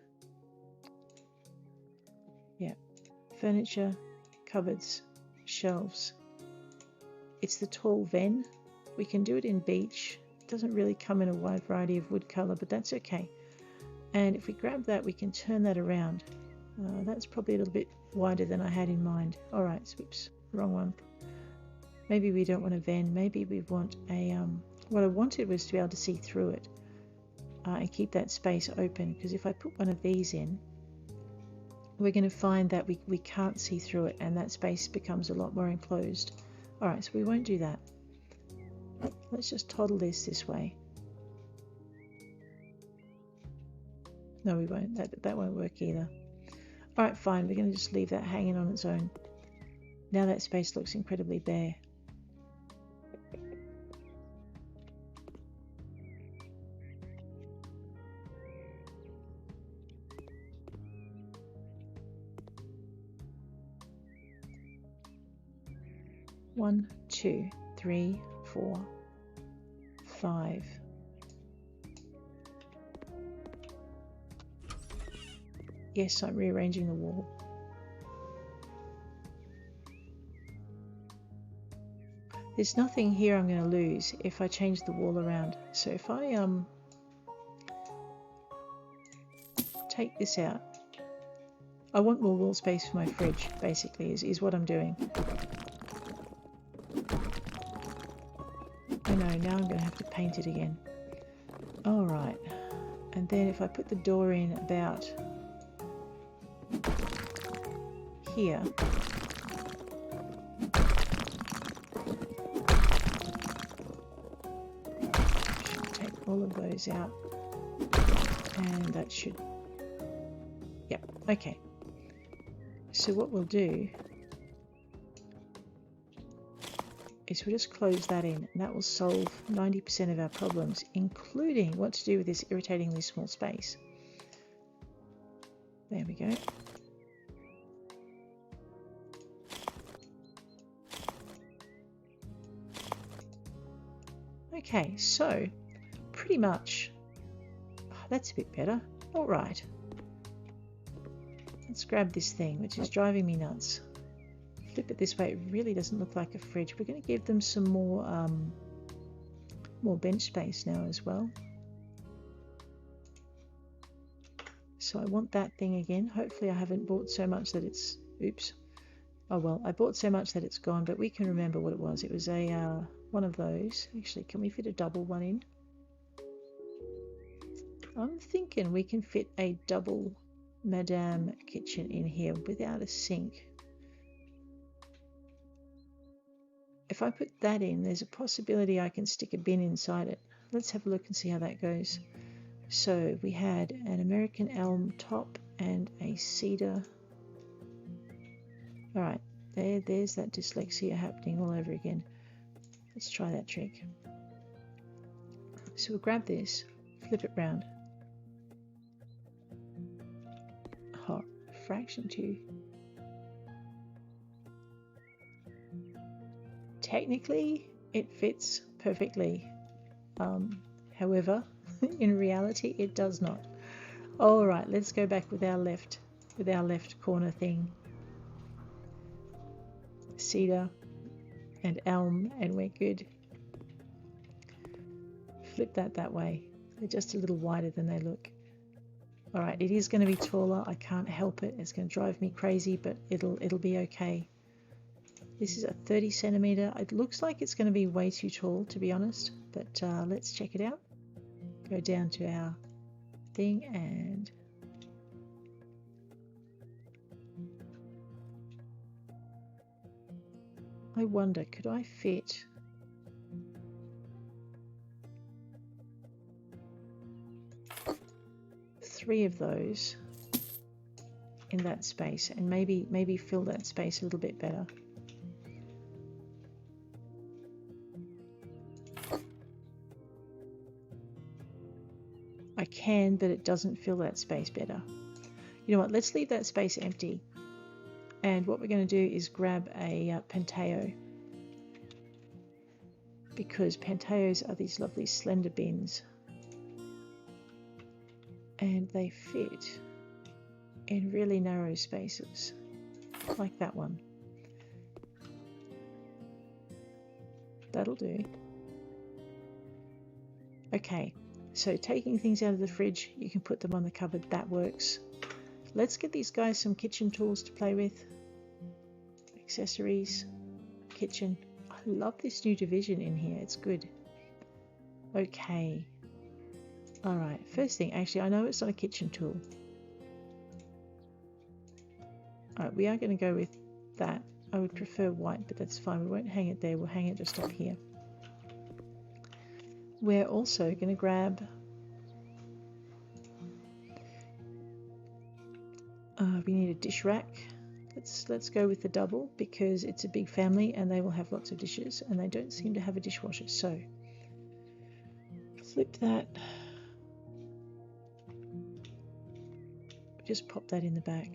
yeah, furniture, cupboards, shelves. It's the tall Ven. We can do it in beech. It doesn't really come in a wide variety of wood color, but that's okay. And if we grab that, we can turn that around. That's probably a little bit wider than I had in mind. All right, whoops, wrong one. Maybe we don't want a Ven. Maybe we want a, what I wanted was to be able to see through it and keep that space open, because if I put one of these in, we're going to find that we can't see through it, and that space becomes a lot more enclosed. All right, so we won't do that. Let's just toddle this way. No, we won't. That won't work either. All right, fine. We're going to just leave that hanging on its own. Now that space looks incredibly bare. One, 2, 3, 4, 5. Yes, I'm rearranging the wall. There's nothing here I'm going to lose if I change the wall around. So if I take this out, I want more wall space for my fridge, basically, is what I'm doing. Oh no, now I'm going to have to paint it again. All right. And then if I put the door in about here, take all of those out, and that should, yep, okay. So what we'll do is we'll just close that in, and that will solve 90% of our problems, including what to do with this irritatingly small space. There we go. Okay, so pretty much, that's a bit better. All right, let's grab this thing, which is driving me nuts. Flip it this way. It really doesn't look like a fridge. We're going to give them some more bench space now as well. So I want that thing again. Hopefully I haven't bought so much that it's, oops. Oh well, I bought so much that it's gone, but we can remember what it was. It was a one of those. Actually, can we fit a double one in? I'm thinking we can fit a double Madame kitchen in here without a sink. If I put that in, there's a possibility I can stick a bin inside it. Let's have a look and see how that goes. So we had an American elm top and a cedar. All right, there's that dyslexia happening all over again. Let's try that trick. So we'll grab this, flip it round. Oh, fraction 2. Technically, it fits perfectly. However, in reality, it does not. All right, let's go back with our left corner thing. Cedar and elm, and we're good. Flip that way. They're just a little wider than they look. All right, it is going to be taller. I can't help it. It's going to drive me crazy, but it'll be okay. This is a 30 centimeter. It looks like it's going to be way too tall, to be honest, but let's check it out. Go down to our thing and I wonder, could I fit three of those in that space and maybe fill that space a little bit better? I can, but it doesn't fill that space better. You know what, let's leave that space empty. And what we're going to do is grab a Penteo, because Penteos are these lovely slender bins and they fit in really narrow spaces, like that one. That'll do. Okay, so taking things out of the fridge, you can put them on the cupboard. That works. Let's get these guys some kitchen tools to play with. Accessories, kitchen. I love this new division in here. It's good. Okay. All right. First thing, actually, I know it's not a kitchen tool. All right, we are going to go with that. I would prefer white, but that's fine. We won't hang it there. We'll hang it just up here. We're also going to grab we need a dish rack. Let's go with the double because it's a big family and they will have lots of dishes and they don't seem to have a dishwasher. So flip that. Just pop that in the back.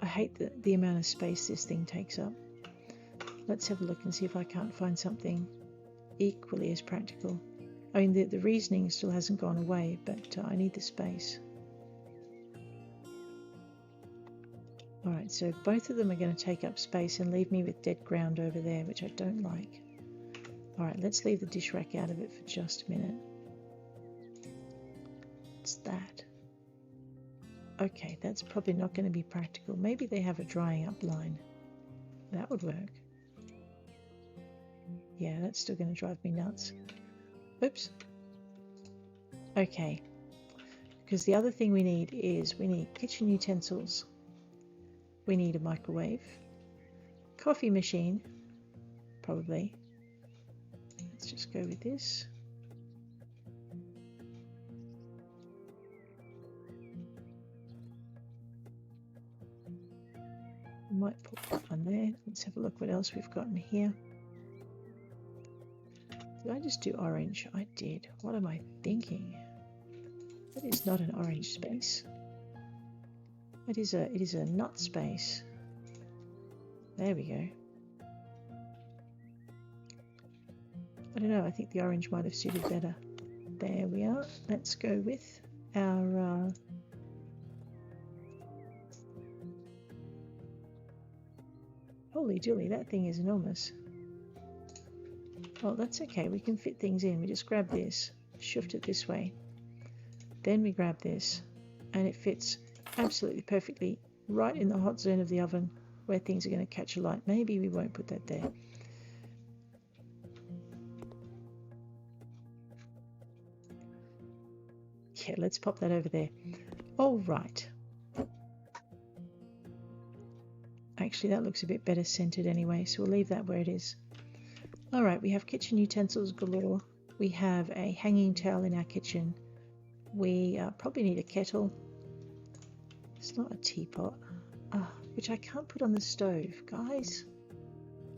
I hate the amount of space this thing takes up. Let's have a look and see if I can't find something equally as practical. I mean, the reasoning still hasn't gone away, but I need the space. Alright, so both of them are going to take up space and leave me with dead ground over there, which I don't like. Alright, let's leave the dish rack out of it for just a minute. What's that? Okay, that's probably not going to be practical. Maybe they have a drying up line. That would work. Yeah, that's still going to drive me nuts. Oops. Okay. Because the other thing we need is we need kitchen utensils. We need a microwave. Coffee machine. Probably. Let's just go with this. We might put that one there. Let's have a look what else we've got in here. Did I just do orange? I did. What am I thinking? That is not an orange space. It is a nut space. There we go. I don't know, I think the orange might have suited better. There we are. Let's go with our holy dooly, that thing is enormous. Oh, that's okay, we can fit things in. We just grab this, shift it this way, then we grab this, and it fits absolutely perfectly right in the hot zone of the oven where things are going to catch a light. Maybe we won't put that there. Yeah, let's pop that over there. All right. Actually, that looks a bit better centered anyway, so we'll leave that where it is. All right, we have kitchen utensils galore. We have a hanging towel in our kitchen. We probably need a kettle. It's not a teapot, which I can't put on the stove, guys.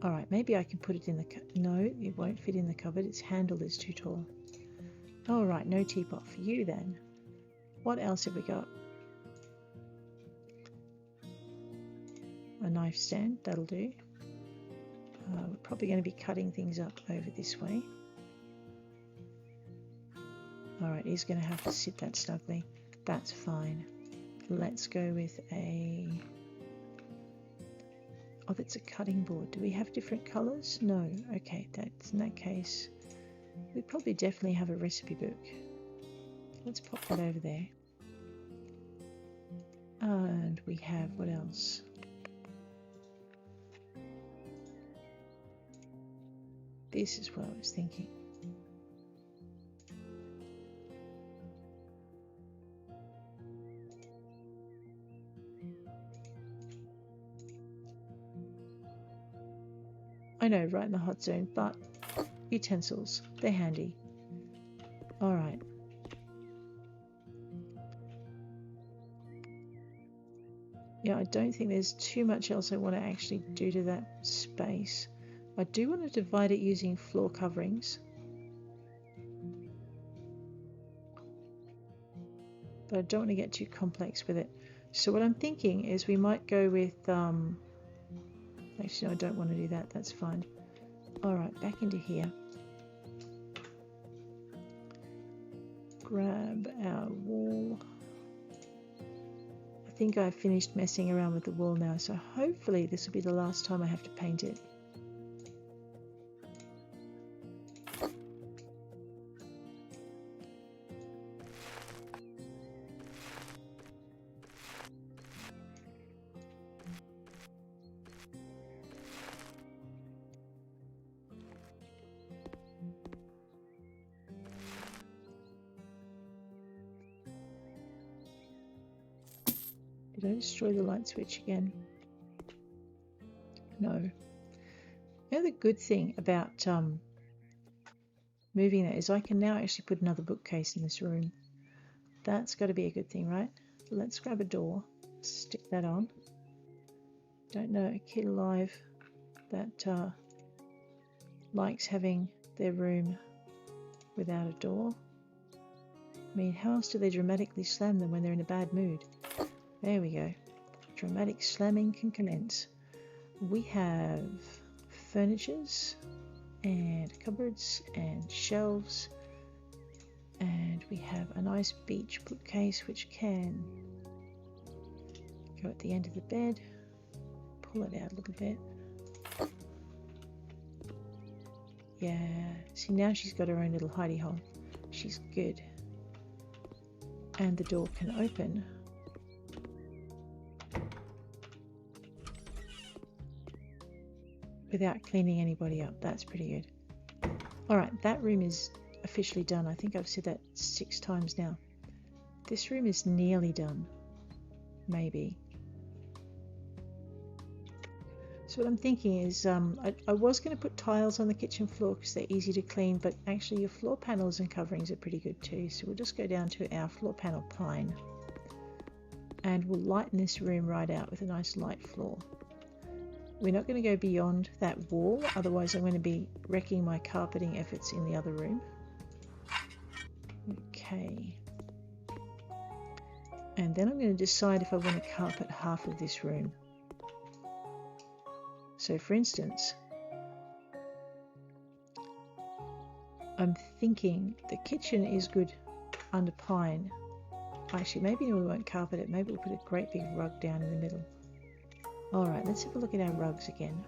All right, maybe I can put it in the no, it won't fit in the cupboard. Its handle is too tall. All right, no teapot for you then. What else have we got? a knife stand, that'll do. We're probably going to be cutting things up over this way. Alright, he's going to have to sit that snugly. That's fine. Let's go with a... Oh, that's a cutting board. Do we have different colours? No. Okay, that's in that case. We probably definitely have a recipe book. Let's pop that over there. And we have, what else? This is what I was thinking. I know, right in the hot zone, but utensils, they're handy. All right. Yeah, I don't think there's too much else I want to actually do to that space. I do want to divide it using floor coverings. But I don't want to get too complex with it. So what I'm thinking is we might go with... Actually, no, I don't want to do that. That's fine. All right, back into here. Grab our wall. I think I've finished messing around with the wall now, so hopefully this will be the last time I have to paint it. Did I destroy the light switch again? No. You know, the good thing about moving that is I can now actually put another bookcase in this room. That's got to be a good thing, right? Let's grab a door, stick that on. Don't know a kid alive that likes having their room without a door. I mean, how else do they dramatically slam them when they're in a bad mood? There we go. Dramatic slamming can commence. We have furnitures and cupboards and shelves, and we have a nice beach bookcase which can go at the end of the bed. Pull it out a little bit. Yeah, see, now she's got her own little hidey hole. She's good. And the door can open. Without cleaning anybody up. That's pretty good. Alright, that room is officially done. I think I've said that 6 times now. This room is nearly done. Maybe. So what I'm thinking is, I was going to put tiles on the kitchen floor because they're easy to clean, but actually your floor panels and coverings are pretty good too. So we'll just go down to our floor panel pine. And we'll lighten this room right out with a nice light floor. We're not going to go beyond that wall, otherwise I'm going to be wrecking my carpeting efforts in the other room. Okay. And then I'm going to decide if I want to carpet half of this room. So for instance, I'm thinking the kitchen is good under pine. Actually, maybe we won't carpet it. Maybe we'll put a great big rug down in the middle. Alright, let's have a look at our rugs again.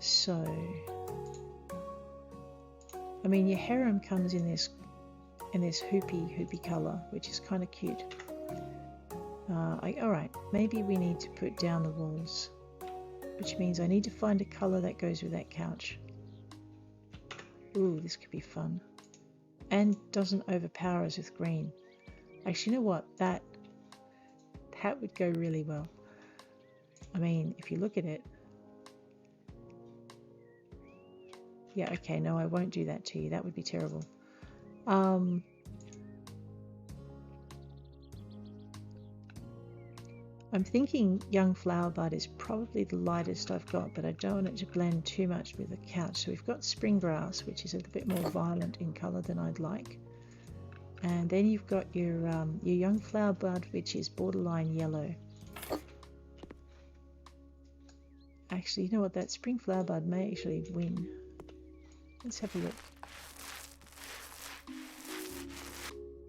So, I mean, your harem comes in this hoopy colour, which is kind of cute. Alright, maybe we need to put down the walls, which means I need to find a colour that goes with that couch. Ooh, this could be fun. And doesn't overpower us with green. Actually, you know what? That would go really well. I mean, if you look at it. Yeah, okay, no, I won't do that to you. That would be terrible. I'm thinking Young Flower Bud is probably the lightest I've got, but I don't want it to blend too much with the couch. So we've got Spring Grass, which is a little bit more violent in colour than I'd like. And then you've got your Young Flower Bud, which is borderline yellow. Actually, you know what, that spring flower bud may actually win. Let's have a look.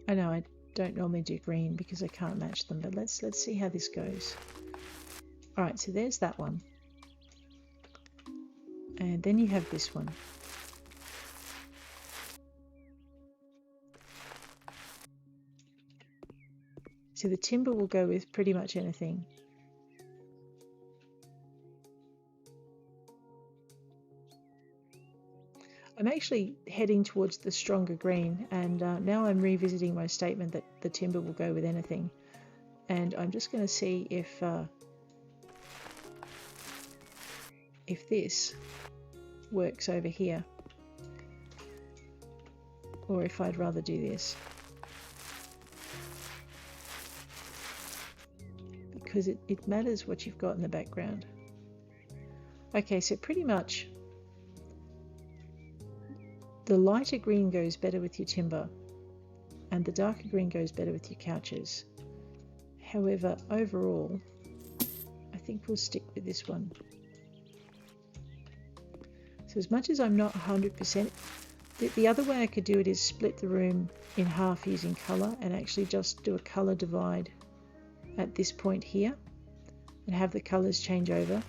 I know I don't normally do green because I can't match them, but let's see how this goes. All right, so there's that one. And then you have this one. So the timber will go with pretty much anything. I'm actually heading towards the stronger green, and now I'm revisiting my statement that the timber will go with anything. And I'm just going to see if this works over here, or if I'd rather do this. Because it matters what you've got in the background. Okay, so pretty much the lighter green goes better with your timber and the darker green goes better with your couches. However, overall, I think we'll stick with this one. So as much as I'm not 100%, the other way I could do it is split the room in half using colour and actually just do a colour divide at this point here and have the colours change over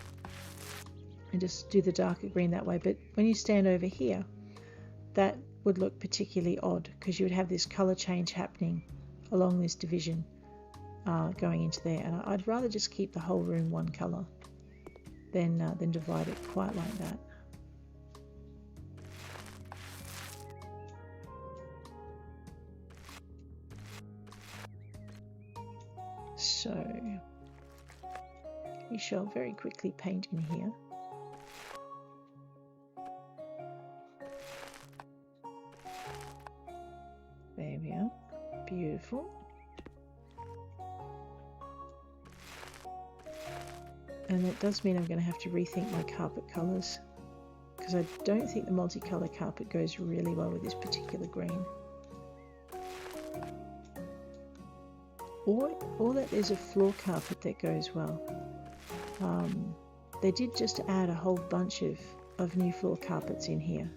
and just do the darker green that way. But when you stand over here, that would look particularly odd because you would have this colour change happening along this division going into there. And I'd rather just keep the whole room one colour than divide it quite like that. So we shall very quickly paint in here. There we are. Beautiful. And that does mean I'm going to have to rethink my carpet colours because I don't think the multicolour carpet goes really well with this particular green. Or that there's a floor carpet that goes well. They did just add a whole bunch of new floor carpets in here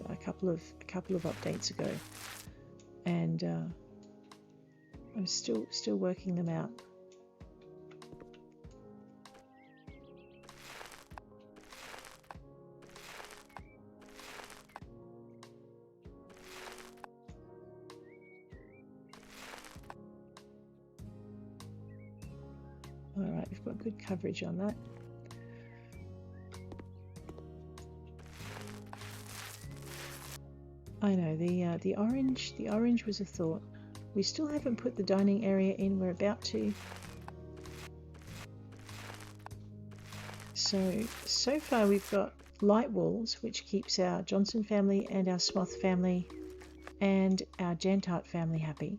a couple of updates ago, and I'm still working them out. Alright, we've got good coverage on that. I know, the orange was a thought. We still haven't put the dining area in, we're about to. So far we've got light walls, which keeps our Johnson family and our Smoth family and our Jantart family happy.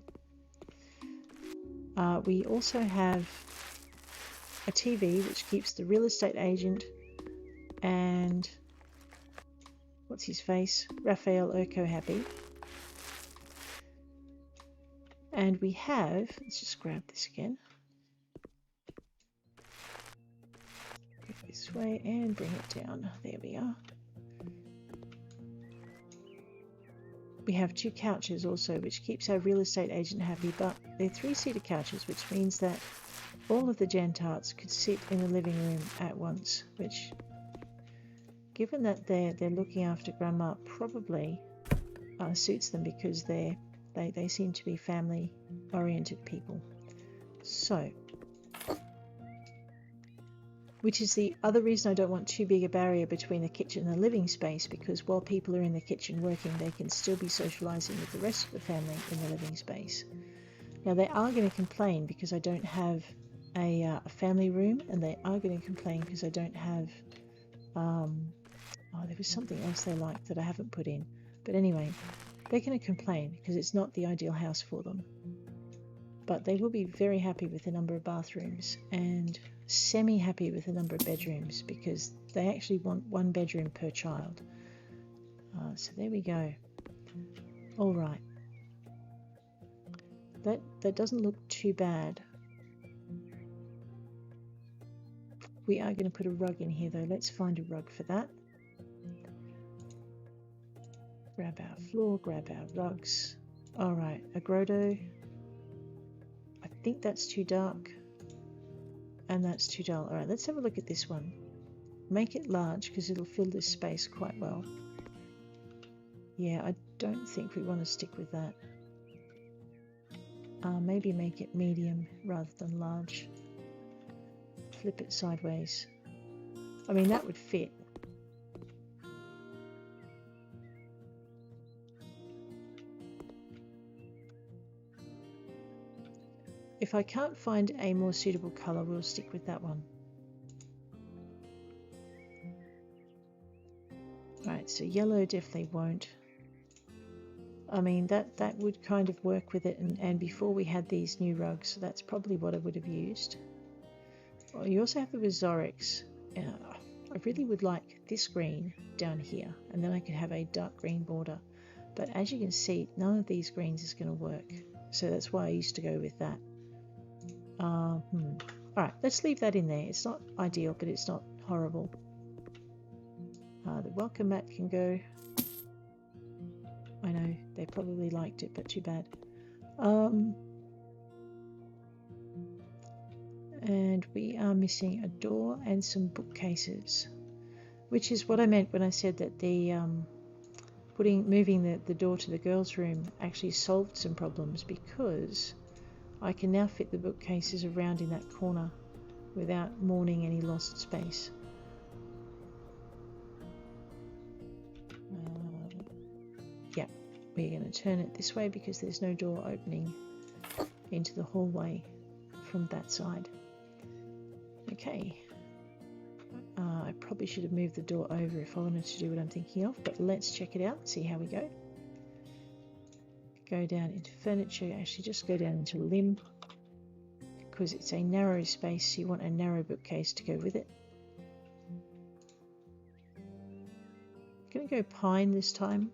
We also have a TV which keeps the real estate agent and what's his face, Raphael Urco happy. And we have, let's just grab this again, go this way and bring it down. There we are. We have 2 couches also, which keeps our real estate agent happy, but they're 3-seater couches, which means that all of the Jantarts could sit in the living room at once, which, given that they're looking after Grandma, probably suits them because they seem to be family-oriented people. So, which is the other reason I don't want too big a barrier between the kitchen and the living space, because while people are in the kitchen working, they can still be socialising with the rest of the family in the living space. Now, they are going to complain because I don't have a family room, and they are going to complain because I don't have there was something else they liked that I haven't put in, but anyway, they're going to complain because it's not the ideal house for them, but they will be very happy with the number of bathrooms and semi-happy with the number of bedrooms because they actually want 1 bedroom per child. So there we go. All right, that doesn't look too bad. We are going to put a rug in here though. Let's find a rug for that. Grab our floor, grab our rugs. Alright, a grotto. I think that's too dark. And that's too dull. Alright, let's have a look at this one. Make it large because it'll fill this space quite well. Yeah, I don't think we want to stick with that. Maybe make it medium rather than large. Flip it sideways. I mean, that would fit. If I can't find a more suitable colour, we'll stick with that one. Right, so yellow definitely won't. I mean, that would kind of work with it, and before we had these new rugs, so that's probably what I would have used. Well, you also have the Resorix. I really would like this green down here, and then I could have a dark green border. But as you can see, none of these greens is going to work. So that's why I used to go with that. Alright, let's leave that in there. It's not ideal, but it's not horrible. The welcome mat can go. I know, they probably liked it, but too bad. And we are missing a door and some bookcases, which is what I meant when I said that the moving the door to the girls' room actually solved some problems, because I can now fit the bookcases around in that corner without mourning any lost space. Yeah, we're going to turn it this way because there's no door opening into the hallway from that side. Okay, I probably should have moved the door over if I wanted to do what I'm thinking of, but let's check it out and see how we go. Go down into furniture, actually just go down into limb, because it's a narrow space, you want a narrow bookcase to go with it. I'm going to go pine this time.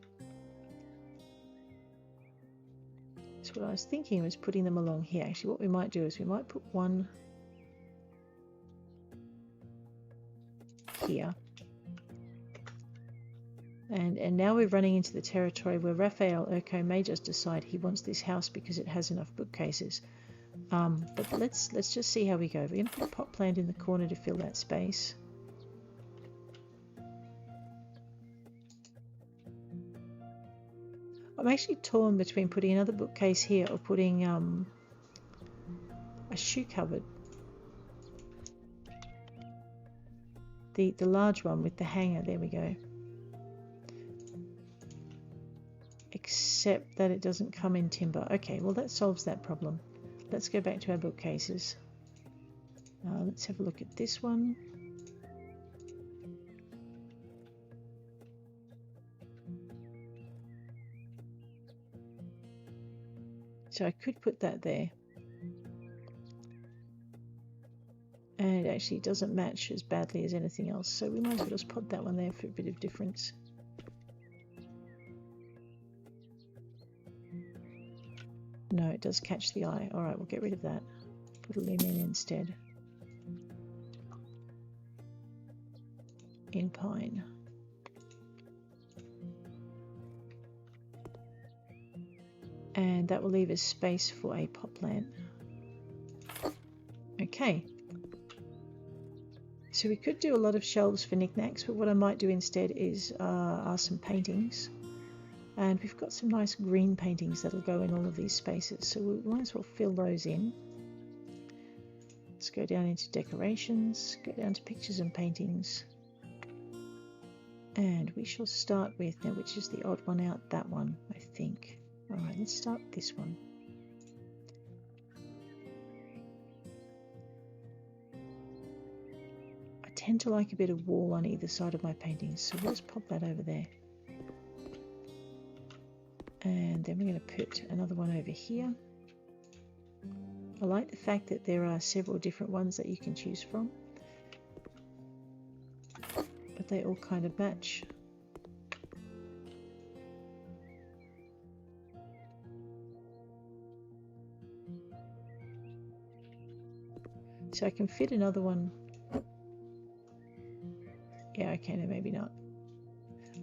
So what I was thinking was putting them along here. Actually, what we might do is we might put one here. And now we're running into the territory where Raphael Urco may just decide he wants this house because it has enough bookcases. But let's just see how we go. We're going to put a pot plant in the corner to fill that space. I'm actually torn between putting another bookcase here or putting a shoe cupboard. The large one with the hanger, there we go. Except that it doesn't come in timber. Okay, well that solves that problem. Let's go back to our bookcases. Let's have a look at this one. So I could put that there. And it actually doesn't match as badly as anything else, so we might as well just put that one there for a bit of difference. No, it does catch the eye. Alright, we'll get rid of that. Put a limb in instead. In pine. And that will leave us space for a pot plant. Okay. So we could do a lot of shelves for knickknacks, but what I might do instead is are some paintings. And we've got some nice green paintings that'll go in all of these spaces, so we might as well fill those in. Let's go down into decorations, go down to pictures and paintings. And we shall start with, now which is the odd one out, that one, I think. Alright, let's start with this one. I tend to like a bit of wall on either side of my paintings, so we'll just pop that over there. And then we're going to put another one over here. I like the fact that there are several different ones that you can choose from, but they all kind of match. So I can fit another one Yeah, okay, no, maybe not.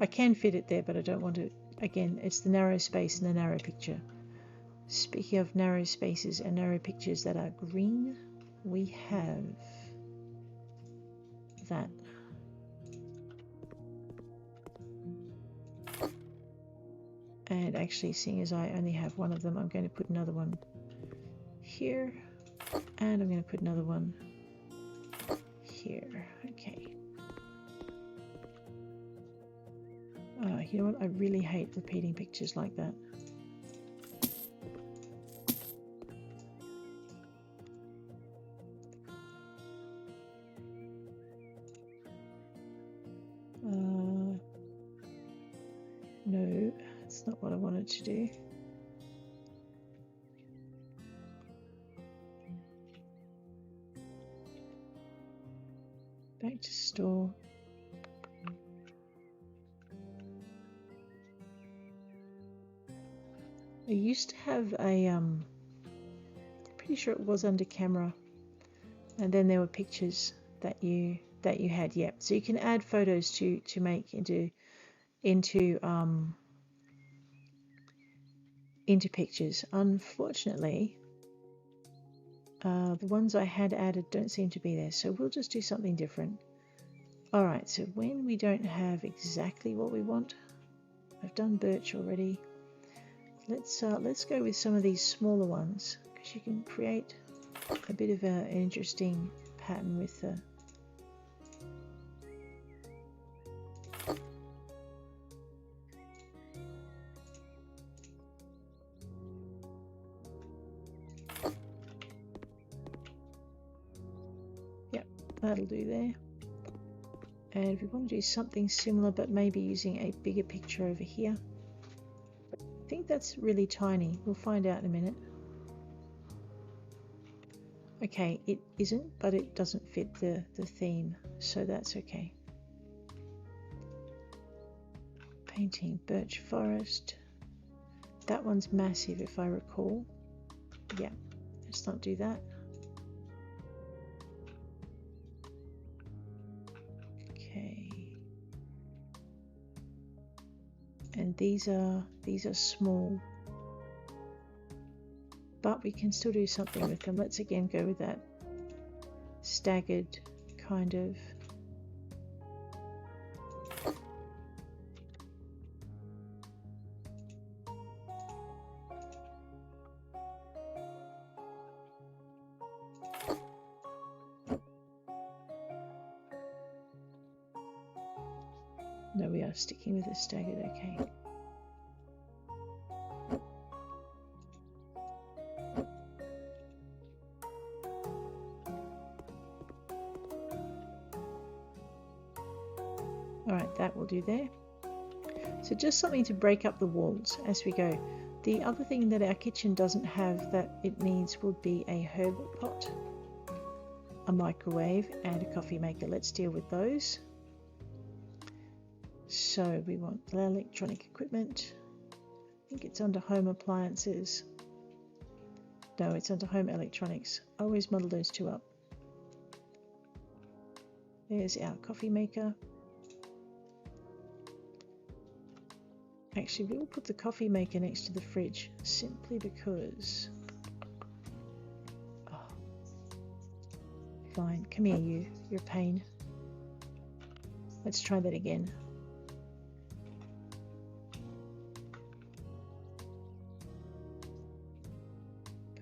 I can fit it there, but I don't want to. Again, it's the narrow space and the narrow picture. Speaking of narrow spaces and narrow pictures that are green, we have that. And actually, seeing as I only have one of them, I'm going to put another one here, and I'm going to put another one here. Okay. You know what? I really hate repeating pictures like that. No, that's not what I wanted to do. Back to store. I used to have a pretty sure it was under camera, and then there were pictures that you had. Yep. So you can add photos to make into pictures. Unfortunately, the ones I had added don't seem to be there, so we'll just do something different. All right. So when we don't have exactly what we want, I've done birch already. Let's go with some of these smaller ones, because you can create a bit of an interesting pattern with the that'll do there. And if we want to do something similar, but maybe using a bigger picture over here, I think that's really tiny. We'll find out in a minute. Okay, it isn't, but it doesn't fit the theme, so that's okay. Painting birch forest. That one's massive if I recall. Yeah, let's not do that. Okay. And these are small, but we can still do something with them. Let's again go with that staggered kind of. No, we are sticking with the staggered, okay. Alright, that will do there. So just something to break up the walls as we go. The other thing that our kitchen doesn't have that it needs would be a herb pot, a microwave, and a coffee maker. Let's deal with those. So we want the electronic equipment. I think it's under home appliances. No, it's under home electronics. I always muddle those two up. There's our coffee maker. Actually, we will put the coffee maker next to the fridge simply because. Oh. Fine, come here, you're a pain. Let's try that again.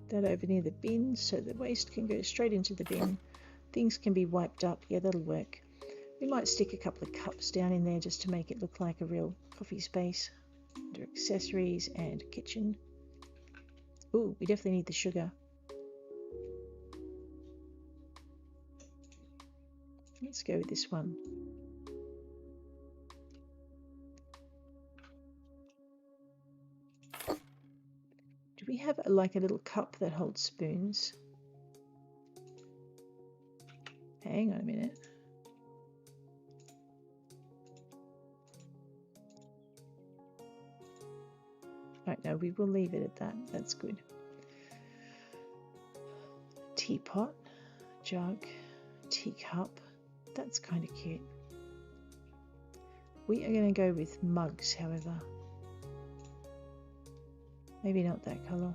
That over near the bin so the waste can go straight into the bin. Things can be wiped up. Yeah, that'll work. We might stick a couple of cups down in there just to make it look like a real coffee space. Under accessories and kitchen. Ooh, we definitely need the sugar. Let's go with this one. Do we have like a little cup that holds spoons? Hang on a minute. Right, no, we will leave it at that. That's good. Teapot, jug, teacup. That's kind of cute. We are going to go with mugs, however. Maybe not that colour.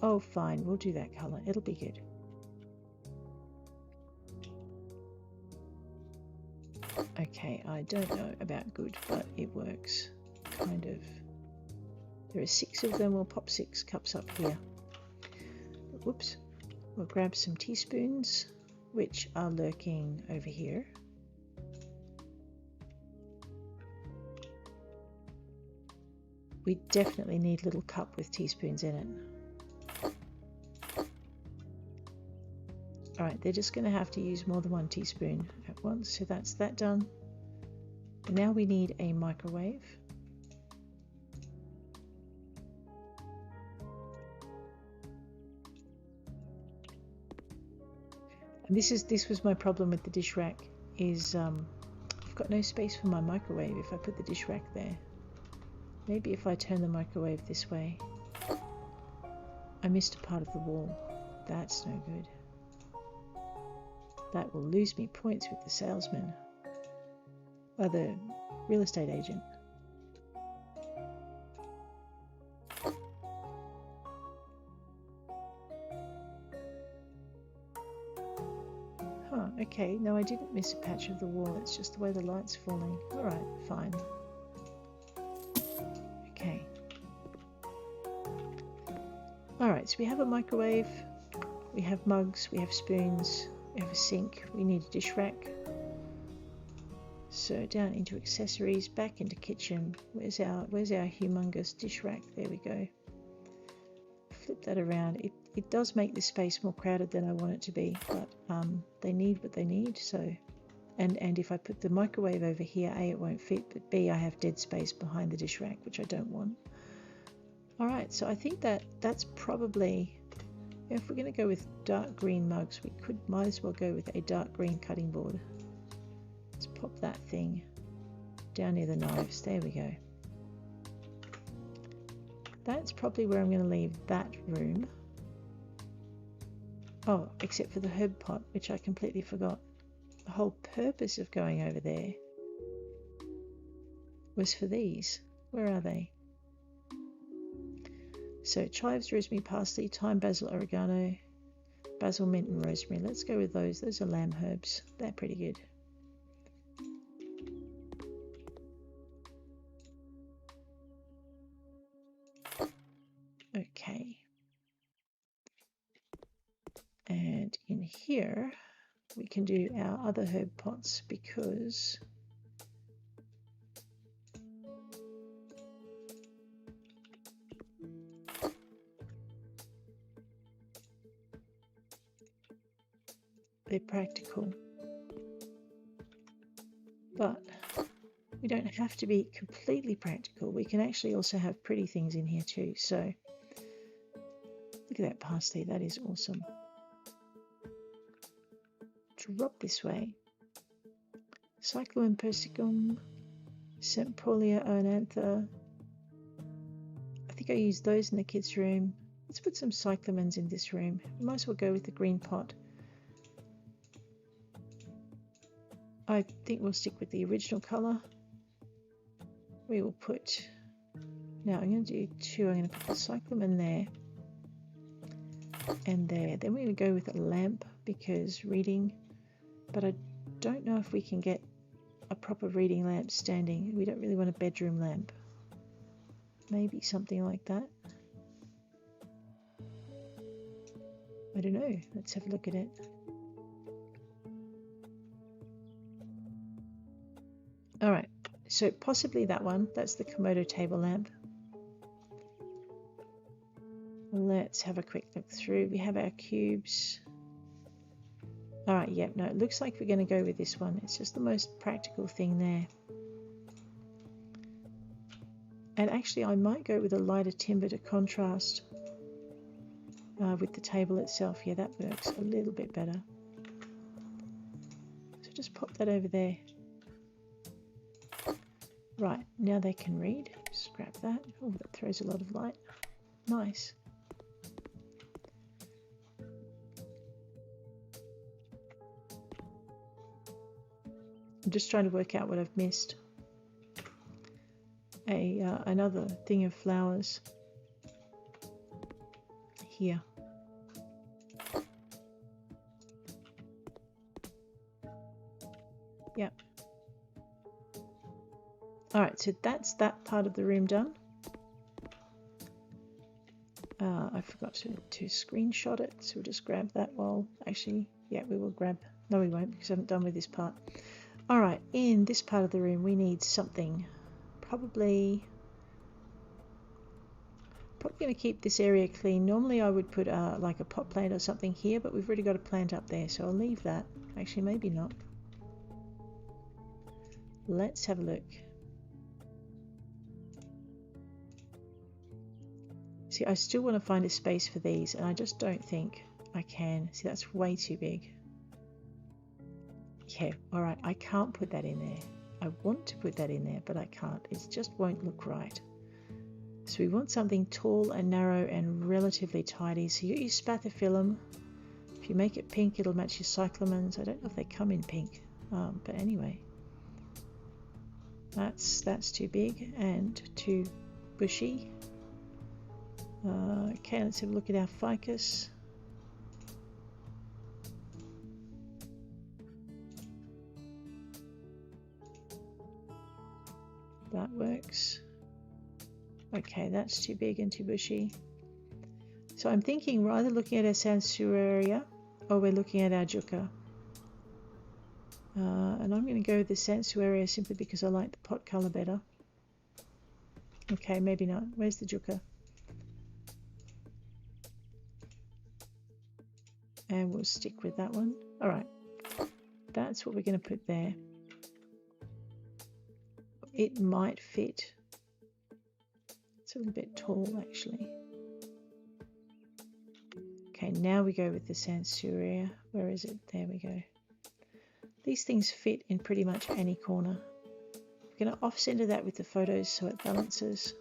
Oh, fine, we'll do that colour. It'll be good. Okay, I don't know about good, but it works. Kind of. There are 6 of them. We'll pop 6 cups up here. Whoops. We'll grab some teaspoons, which are lurking over here. We definitely need a little cup with teaspoons in it. Alright, they're just going to have to use more than 1 teaspoon at once, so that's that done. And now we need a microwave. And this was my problem with the dish rack, is I've got no space for my microwave if I put the dish rack there. Maybe if I turn the microwave this way. I missed a part of the wall. That's no good. That will lose me points with the salesman. Or the real estate agent. Huh, okay, no, I didn't miss a patch of the wall, it's just the way the light's falling. Alright, fine. Okay. Alright, so we have a microwave, we have mugs, we have spoons, we have a sink, we need a dish rack. So down into accessories, back into kitchen. Where's our humongous dish rack? There we go. Flip that around. It does make the space more crowded than I want it to be, but they need what they need. So, and if I put the microwave over here, A, it won't fit, but B, I have dead space behind the dish rack, which I don't want. All right, so I think that's probably, if we're going to go with dark green mugs, we might as well go with a dark green cutting board. Let's pop that thing down near the knives. There we go. That's probably where I'm going to leave that room. Oh, except for the herb pot, which I completely forgot. The whole purpose of going over there was for these. Where are they? So chives, rosemary, parsley, thyme, basil, oregano, basil, mint and rosemary. Let's go with those. Those are lamb herbs. They're pretty good. Okay. And in here we can do our other herb pots because they're practical. But we don't have to be completely practical. We can actually also have pretty things in here too. So look at that parsley, that is awesome. Drop this way. Cyclamen persicum, Sempolia oenantha. I think I used those in the kids' room. Let's put some cyclamens in this room. We might as well go with the green pot. I think we'll stick with the original colour. We will put, now I'm going to do 2. I'm going to put the cyclamen there and there. Then we're going to go with a lamp because reading, but I don't know if we can get a proper reading lamp standing. We don't really want a bedroom lamp. Maybe something like that. I don't know. Let's have a look at it. All right, so possibly that one. That's the Komodo table lamp. Let's have a quick look through. We have our cubes. All right, yep, no, it looks like we're going to go with this one. It's just the most practical thing there. And actually, I might go with a lighter timber to contrast with the table itself. Yeah, that works a little bit better. So just pop that over there. Right, now they can read. Just grab that. Oh, that throws a lot of light. Nice. I'm just trying to work out what I've missed. Another thing of flowers here. Yep. Alright, so that's that part of the room done. I forgot to screenshot it, so we'll just grab that while, actually, yeah, we will grab, no we won't because I haven't done with this part. Alright, in this part of the room we need something, probably going to keep this area clean. Normally I would put like a pot plant or something here, but we've already got a plant up there, so I'll leave that. Actually, maybe not. Let's have a look. See, I still want to find a space for these, and I just don't think I can. See, that's way too big. Yeah, alright, I can't put that in there. I want to put that in there, but I can't. It just won't look right. So we want something tall and narrow and relatively tidy. So you use spathiphyllum. If you make it pink, it'll match your cyclamens. I don't know if they come in pink, but anyway. That's too big and too bushy. Okay, let's have a look at our ficus. That works. Okay, that's too big and too bushy. So I'm thinking we're either looking at our sansevieria or we're looking at our jucca. And I'm going to go with the sansevieria simply because I like the pot colour better. Okay, maybe not. Where's the jucca? And we'll stick with that one. Alright, that's what we're going to put there. It might fit. It's a little bit tall actually. Okay, now we go with the sansevieria. Where is it? There we go. These things fit in pretty much any corner. We're going to off-center that with the photos so it balances,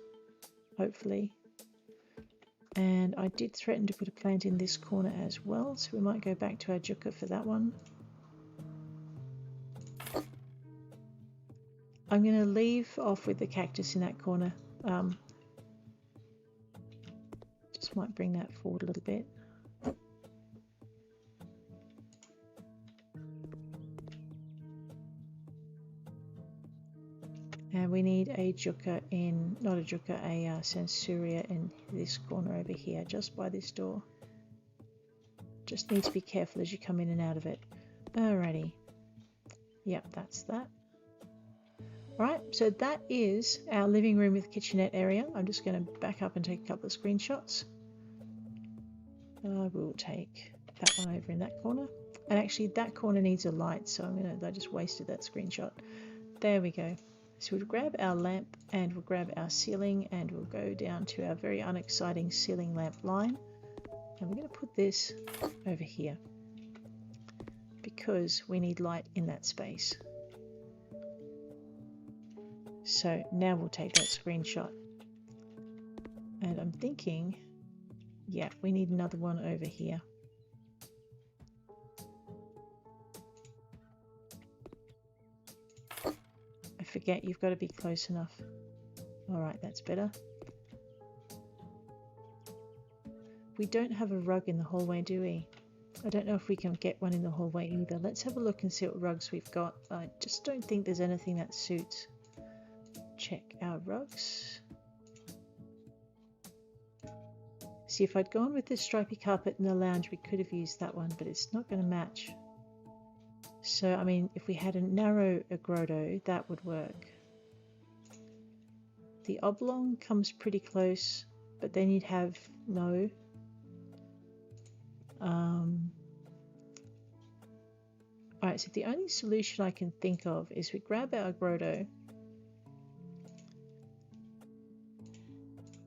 hopefully. And I did threaten to put a plant in this corner as well, so we might go back to our jucca for that one. I'm going to leave off with the cactus in that corner. Just might bring that forward a little bit. And we need a jucca in, not a jucca, a sansevieria in this corner over here, just by this door. Just need to be careful as you come in and out of it. Alrighty. Yep, that's that. Alright, so that is our living room with kitchenette area. I'm just going to back up and take a couple of screenshots. We'll take that one over in that corner. And actually that corner needs a light, so I just wasted that screenshot. There we go. So we'll grab our lamp and we'll grab our ceiling and we'll go down to our very unexciting ceiling lamp line. And we're going to put this over here because we need light in that space. So now we'll take that screenshot. And I'm thinking, yeah, we need another one over here. Forget, you've got to be close enough. Alright, that's better. We don't have a rug in the hallway, do we? I don't know if we can get one in the hallway either. Let's have a look and see what rugs we've got. I just don't think there's anything that suits. Check our rugs. See, if I'd gone with this stripy carpet in the lounge, we could have used that one, but it's not going to match. So, I mean, if we had a narrow grotto, that would work. The oblong comes pretty close, but then you'd have no. Alright, so the only solution I can think of is we grab our grotto,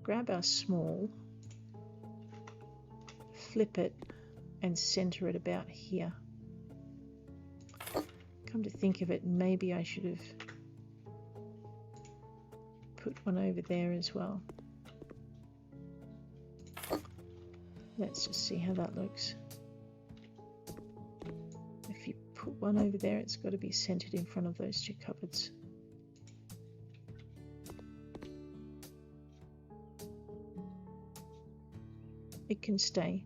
grab our small, flip it, and center it about here. Come to think of it, maybe I should have put one over there as well. Let's just see how that looks. If you put one over there, it's got to be centered in front of those two cupboards. It can stay.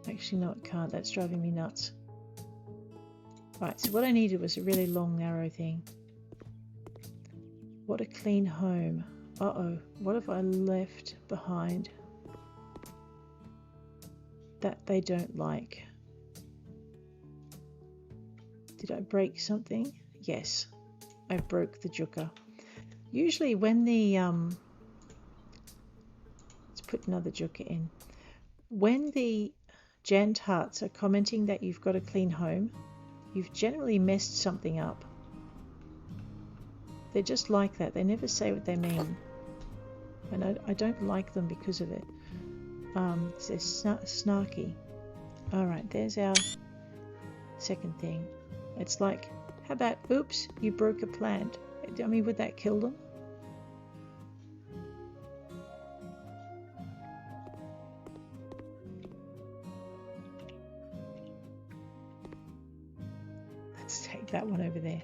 Actually, no, it can't. That's driving me nuts. Right, so what I needed was a really long, narrow thing. What a clean home. Uh-oh, what have I left behind that they don't like? Did I break something? Yes, I broke the jucker. Usually when the let's put another jucker in. When the Jantarts are commenting that you've got a clean home, you've generally messed something up. They're just like that. They never say what they mean. And I don't like them because of it. They're snarky. Alright, there's our second thing. It's like, how about, oops, you broke a plant. I mean, would that kill them? Let's take that one over there.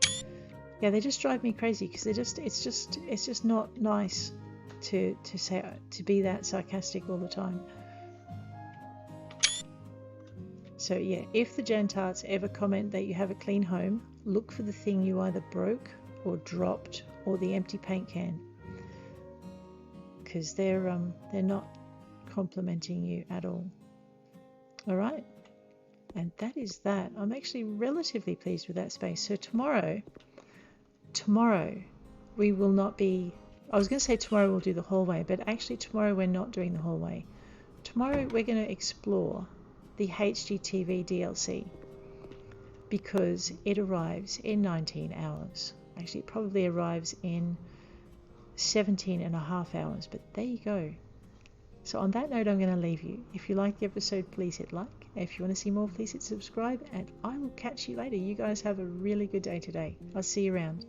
Yeah, they just drive me crazy because it's just not nice to be that sarcastic all the time. So yeah, if the Jantarts ever comment that you have a clean home, look for the thing you either broke or dropped or the empty paint can, because they're not complimenting you at all. All right, and that is that. I'm actually relatively pleased with that space. So tomorrow we will not be, I was going to say tomorrow we'll do the hallway, but actually tomorrow we're not doing the hallway. Tomorrow we're going to explore the HGTV DLC because it arrives in 19 hours. Actually, it probably arrives in 17 and a half hours, but there you go. So on that note, I'm going to leave you. If you liked the episode, please hit like. If you want to see more, please hit subscribe, and I will catch you later. You guys have a really good day today. I'll see you around.